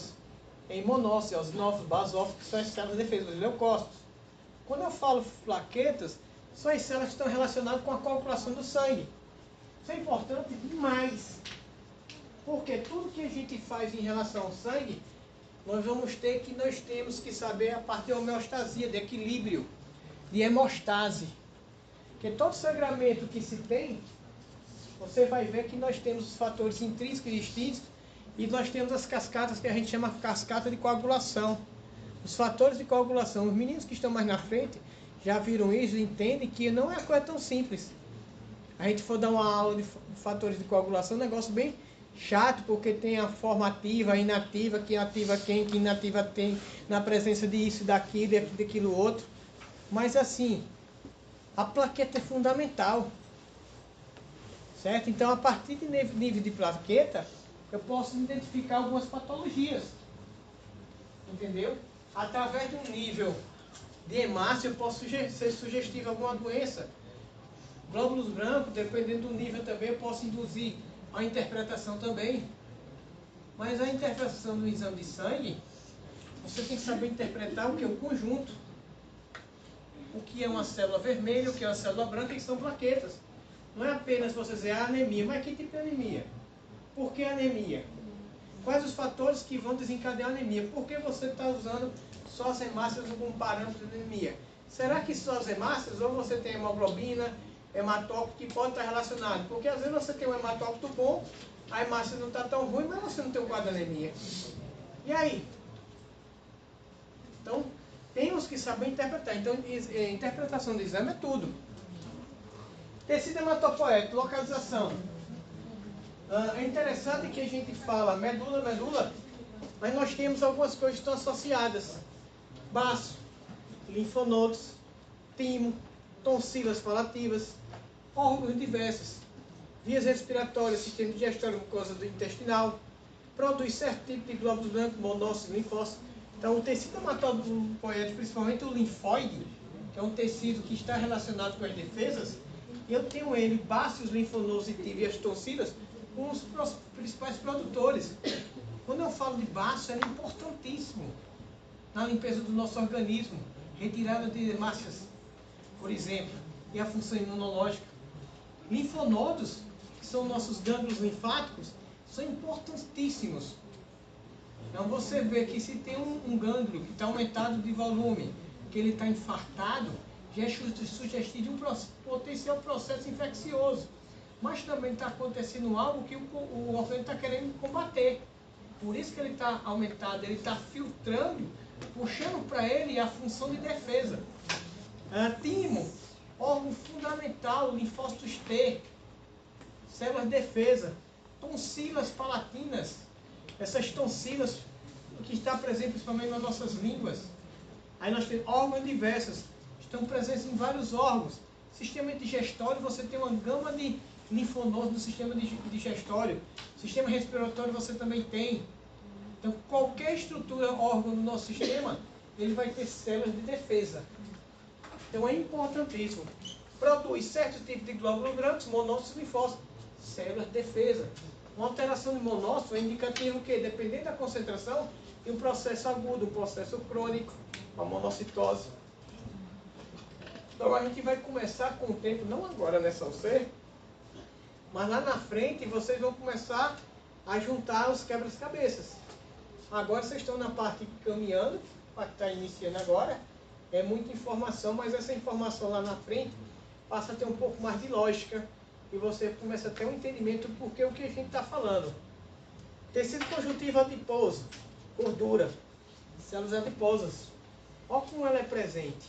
em monócitos, eosinófilos, basófilos, que são as células de defesa, os leucócitos. Quando eu falo plaquetas, são as células que estão relacionadas com a coagulação do sangue. Isso é importante demais. Porque tudo que a gente faz em relação ao sangue, nós temos que saber a parte de homeostasia, de equilíbrio, de hemostase. Porque todo sangramento que se tem, você vai ver que nós temos os fatores intrínsecos e extrínsecos, e nós temos as cascatas que a gente chama cascata de coagulação. Os fatores de coagulação, os meninos que estão mais na frente já viram isso e entendem que não é uma coisa tão simples. A gente for dar uma aula de fatores de coagulação, é um negócio bem chato, porque tem a forma ativa, a inativa, que ativa quem, que inativa tem, na presença disso, daquilo, daquilo outro. Mas assim, a plaqueta é fundamental. Certo? Então, a partir de nível de plaqueta, eu posso identificar algumas patologias. Entendeu? Através de um nível de hemácia, eu posso ser sugestivo a alguma doença. Glóbulos brancos, dependendo do nível também, eu posso induzir a interpretação também. Mas a interpretação do exame de sangue, você tem que saber interpretar o que é o conjunto. O que é uma célula vermelha, o que é uma célula branca, que são plaquetas. Não é apenas você dizer anemia, mas que tipo de anemia? Por que anemia? Quais os fatores que vão desencadear a anemia? Por que você está usando só as hemácias como parâmetro de anemia? Será que só as hemácias, ou você tem hemoglobina, hematócrito, que pode estar relacionado? Porque às vezes você tem um hematócrito bom, a hemácia não está tão ruim, mas você não tem um quadro de anemia. E aí? Então, temos que saber interpretar. Então, interpretação do exame é tudo. Tecido hematopoético, localização. É interessante que a gente fala medula, mas nós temos algumas coisas que estão associadas. Baço, linfonodos, timo, tonsilas falativas, órgãos diversos. vias respiratórias, sistema digestório, mucosa do intestinal, produz certo tipo de glóbulos brancos, monócitos, linfócitos. Então, o tecido hematopoético, principalmente o linfóide, que é um tecido que está relacionado com as defesas, eu tenho ele, bácios, linfonodos e as tonsilas, com os principais produtores. Quando eu falo de bácio, ele é importantíssimo na limpeza do nosso organismo, retirada de hemácias, por exemplo, e a função imunológica. Linfonodos, que são nossos gânglios linfáticos, são importantíssimos. Então você vê que se tem um gânglio que está aumentado de volume, que ele está infartado, já é sugestivo de um potencial processo infeccioso. Mas também está acontecendo algo que o organismo está querendo combater. Por isso que ele está aumentado, ele está filtrando, puxando para ele a função de defesa. Timo, órgão fundamental, linfócitos T, células de defesa, tonsilas palatinas, essas tonsilas que está presente principalmente nas nossas línguas. Aí nós temos órgãos diversos, estão presentes em vários órgãos. Sistema digestório, você tem uma gama de linfonodos no sistema digestório. Sistema respiratório você também tem. Então qualquer estrutura, órgão do nosso sistema, ele vai ter células de defesa. Então é importantíssimo. Produz certo tipo de glóbulos brancos, monócitos e linfócitos, células de defesa. Uma alteração de monócito é indicativo que, dependendo da concentração, tem um processo agudo, um processo crônico, a monocitose. Então a gente vai começar com o tempo, não agora nessa UC, mas lá na frente vocês vão começar a juntar os quebra-cabeças. Agora vocês estão na parte caminhando, a parte que está iniciando agora, é muita informação, mas essa informação lá na frente passa a ter um pouco mais de lógica e você começa a ter um entendimento do porquê o que a gente está falando. Tecido conjuntivo adiposo, gordura, células adiposas. Olha como ela é presente.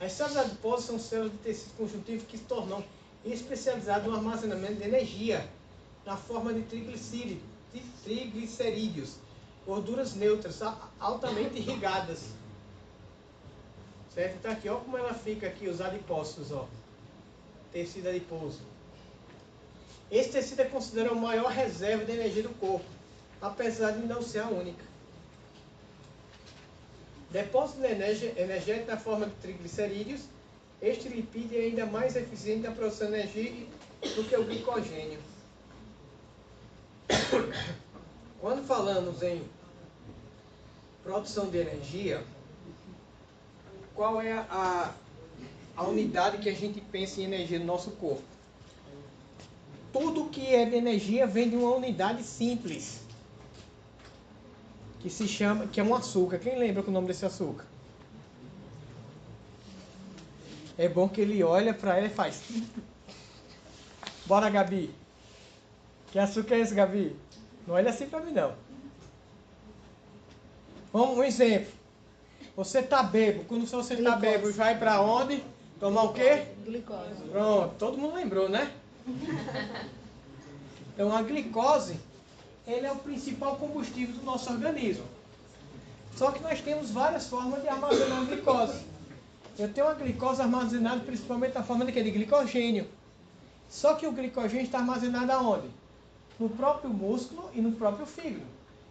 As células adiposas são células de tecido conjuntivo que se tornam especializadas no armazenamento de energia na forma de triglicerídeos, gorduras neutras, altamente irrigadas. Certo? Então aqui, olha como ela fica aqui, os adipócitos, ó. Tecido adiposo. Esse tecido é considerado a maior reserva de energia do corpo, apesar de não ser a única. Depósito de energético na forma de triglicerídeos, este lipídio é ainda mais eficiente na produção de energia do que o glicogênio. Quando falamos em produção de energia, qual é a unidade que a gente pensa em energia no nosso corpo? Tudo que é de energia vem de uma unidade simples, que se chama, que é um açúcar. Quem lembra o nome desse açúcar? É bom que ele olha para ela e faz. Bora, Gabi. Que açúcar é esse, Gabi? Não olha assim para mim, não. Vamos, um exemplo. Você está bêbado. Quando você está bêbado, vai para onde? Tomar o quê? Glicose. Pronto. Todo mundo lembrou, né? Então, a glicose, ele é o principal combustível do nosso organismo. Só que nós temos várias formas de armazenar a glicose. Eu tenho a glicose armazenada principalmente na forma de quê? De glicogênio. Só que o glicogênio está armazenado aonde? No próprio músculo e no próprio fígado.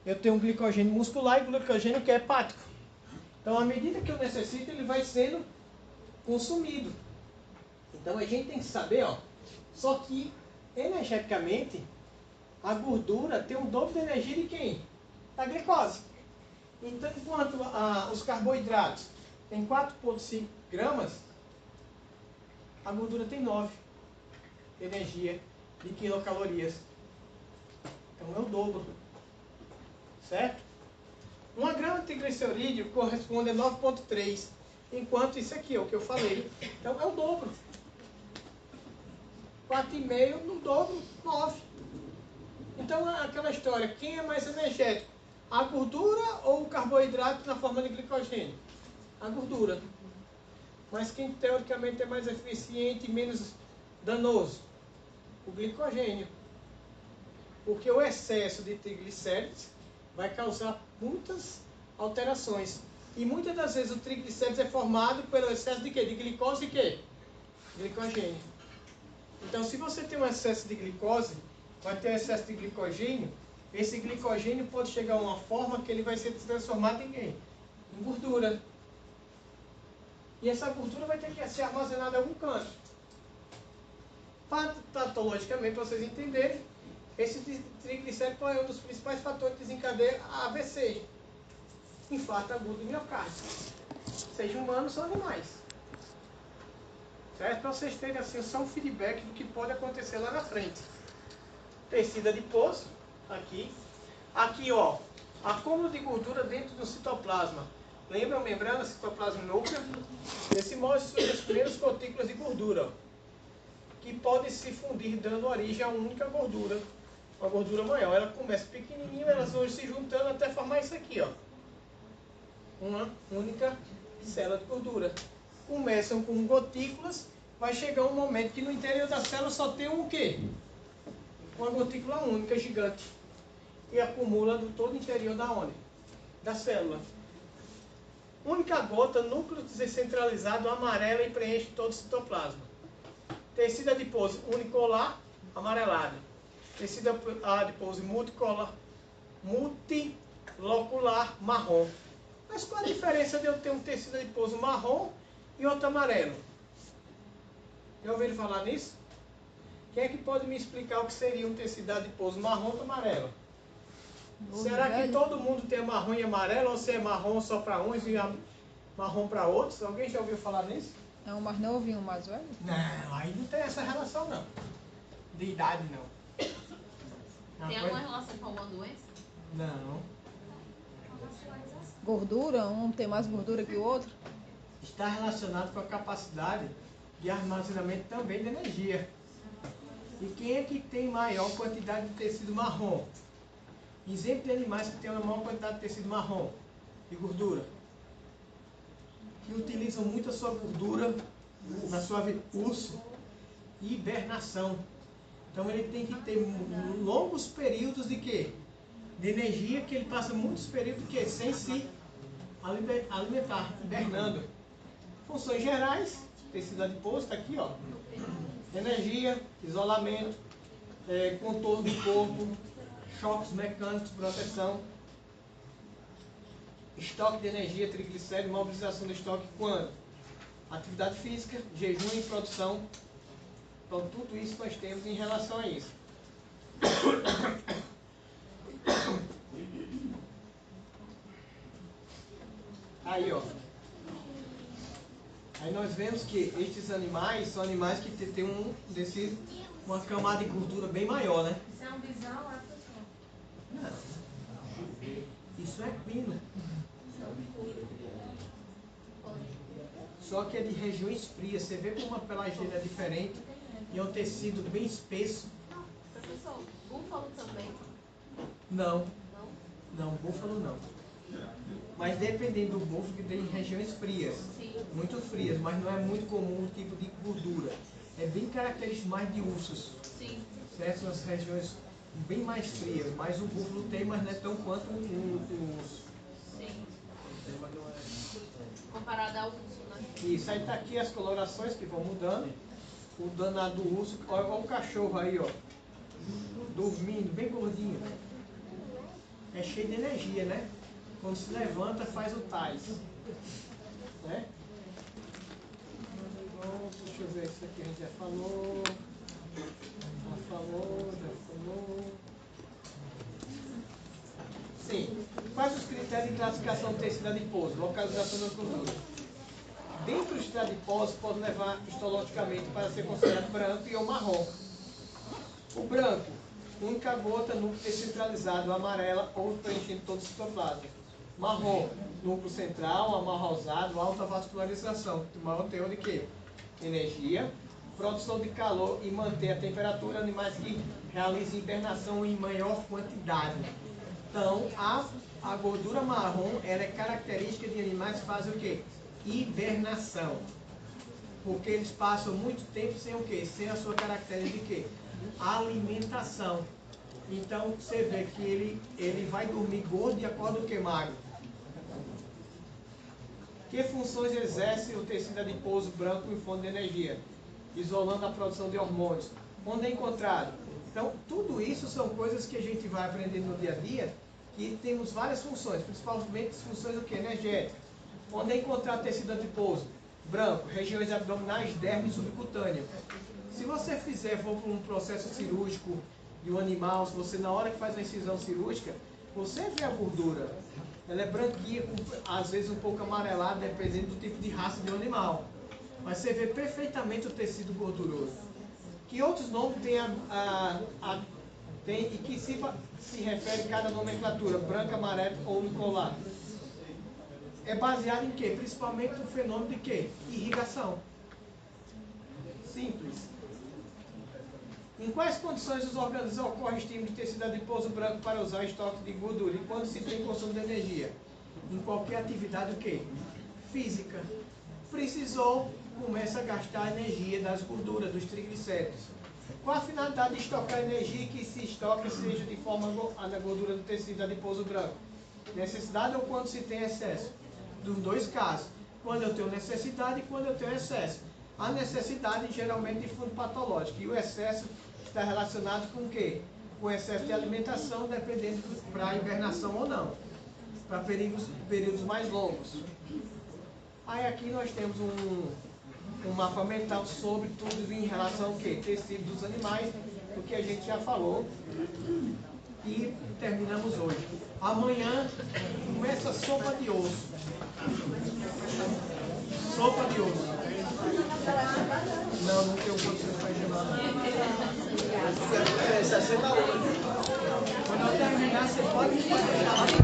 Eu tenho um glicogênio muscular e glicogênio que é hepático. Então, à medida que eu necessito, ele vai sendo consumido. Então, a gente tem que saber, ó. Só que, energeticamente, a gordura tem o dobro de energia de quem? Da glicose. Então, enquanto os carboidratos têm 4,5 gramas, a gordura tem 9 de energia de quilocalorias. Então, é o dobro. Certo? 1 grama de triglicerídeo corresponde a 9,3. Enquanto isso aqui, é o que eu falei. Então, é o dobro. 4,5 no dobro, 9. Então, aquela história, quem é mais energético? A gordura ou o carboidrato na forma de glicogênio? A gordura. Mas quem teoricamente é mais eficiente e menos danoso? O glicogênio. Porque o excesso de triglicéridos vai causar muitas alterações. E muitas das vezes o triglicéridos é formado pelo excesso de quê? De glicose e quê? Glicogênio. Então, se você tem um excesso de glicose, vai ter excesso de glicogênio, esse glicogênio pode chegar a uma forma que ele vai ser transformado em quê? Em gordura. E essa gordura vai ter que ser armazenada em algum canto. Patologicamente, para vocês entenderem, esse triglicérido é um dos principais fatores que desencadeia a AVC, infarto agudo do miocárdio, seja humanos ou animais. Certo? Para vocês terem assim, só um feedback do que pode acontecer lá na frente. Tecido adiposo, aqui. Aqui, ó, acúmulo de gordura dentro do citoplasma. Lembra a membrana citoplasma núcleo? Nesse modo surgem as primeiras gotículas de gordura, ó, que podem se fundir dando origem a uma única gordura, uma gordura maior. Ela começa pequenininha, elas vão se juntando até formar isso aqui, ó, uma única célula de gordura. Começam com gotículas, vai chegar um momento que no interior da célula só tem um quê? Uma gotícula única, gigante, e acumula do todo o interior da onde? Da célula. Única gota, núcleo descentralizado, amarelo e preenche todo o citoplasma. Tecido adiposo unicolar, amarelado. Tecido adiposo multilocular, marrom. Mas qual a diferença de eu ter um tecido adiposo marrom e outro amarelo? Já ouviram falar nisso? Quem é que pode me explicar o que seria um tecido adiposo marrom ou amarelo? Será que todo mundo tem marrom e amarelo, ou se é marrom só para uns e marrom para outros? Alguém já ouviu falar nisso? É um mais novo e um mais velho? Não, aí não tem essa relação não. De idade não. Tem alguma relação com alguma doença? Não. Gordura? Um tem mais gordura que o outro? Está relacionado com a capacidade de armazenamento também de energia. E quem é que tem maior quantidade de tecido marrom? Exemplo de animais que têm uma maior quantidade de tecido marrom e gordura. Que utilizam muito a sua gordura na sua vida. Urso, hibernação. Então ele tem que ter longos períodos de quê? De energia, que ele passa muitos períodos de quê? Sem se alimentar, hibernando. Funções gerais, tecido adiposo, está aqui, ó. Energia, isolamento, contorno do corpo, choques mecânicos, proteção, estoque de energia, triglicéridos, mobilização do estoque quando? Atividade física, jejum e produção. Então tudo isso nós temos em relação a isso. Aí, ó. Aí nós vemos que estes animais são animais que têm uma camada de gordura bem maior, né? Isso é um bisão, é pessoal. Não. Isso é equino. Só que é de regiões frias. Você vê como a pelagem é diferente e é um tecido bem espesso. Professor, búfalo também? Não. Não? Não, búfalo não. Mas dependendo do búfalo, que tem em regiões frias. Sim. Muito frias, mas não é muito comum o tipo de gordura. É bem característico mais de ursos. Sim. Certo? São as regiões bem mais frias, mas o búfalo tem, mas não é tão quanto o urso. Sim. Mas não é... Comparado ao urso, né? Isso, aí tá aqui as colorações que vão mudando. O danado do urso, olha o cachorro aí, ó. Dormindo, bem gordinho. É cheio de energia, né? Quando se levanta, faz o tais. Né? Deixa eu ver, isso aqui a gente já falou. Já falou. Sim. Quais os critérios de classificação do tecido adiposo? Localização da gordura. Dentro do tecido adiposo pode levar histologicamente para ser considerado branco e ou marrom. O branco, única gota, núcleo descentralizado, amarela ou preenchendo todo o citoplasma. Marrom, núcleo central, amarrosado, alta vascularização. Maior teor de quê? Energia, produção de calor e manter a temperatura. Animais que realizam hibernação em maior quantidade. Então, a gordura marrom, ela é característica de animais que fazem o quê? Hibernação. Porque eles passam muito tempo sem o quê? Sem a sua característica de quê? Alimentação. Então você vê que ele vai dormir gordo e acorda o que, magro? Que funções exerce o tecido adiposo branco em fonte de energia? isolando a produção de hormônios. Onde é encontrado? Então, tudo isso são coisas que a gente vai aprendendo no dia a dia, que temos várias funções, principalmente funções energéticas. Onde é encontrado tecido adiposo? Branco, regiões abdominais, derme e subcutânea. Se você fizer, for por um processo cirúrgico de um animal, se você na hora que faz uma incisão cirúrgica, você vê a gordura. Ela é branquinha, às vezes um pouco amarelada, dependendo do tipo de raça de um animal. Mas você vê perfeitamente o tecido gorduroso. Que outros nomes tem e que se refere a cada nomenclatura, branco, amarelo ou unicolado? É baseado em quê? Principalmente no fenômeno de quê? Irrigação. Simples. Em quais condições os organismos ocorre estímulo de tecido adiposo branco para usar estoque de gordura? E quando se tem consumo de energia? Em qualquer atividade o quê? Física. Precisou, começa a gastar a energia das gorduras, dos triglicéridos. Qual a finalidade de estocar energia que se estoca seja de forma na gordura do tecido adiposo branco? Necessidade ou quando se tem excesso? Dos dois casos. Quando eu tenho necessidade e quando eu tenho excesso. A necessidade geralmente de fundo patológico. E o excesso está relacionado com o quê? Com excesso de alimentação, dependendo para hibernação ou não. Para períodos mais longos. Aí aqui nós temos um mapa mental sobre tudo em relação ao quê? Tecido dos animais, do que a gente já falou. E terminamos hoje. Amanhã começa a sopa de osso. Sopa de osso. Não tenho condições para ensinar. Quando eu terminar, você pode me deixar.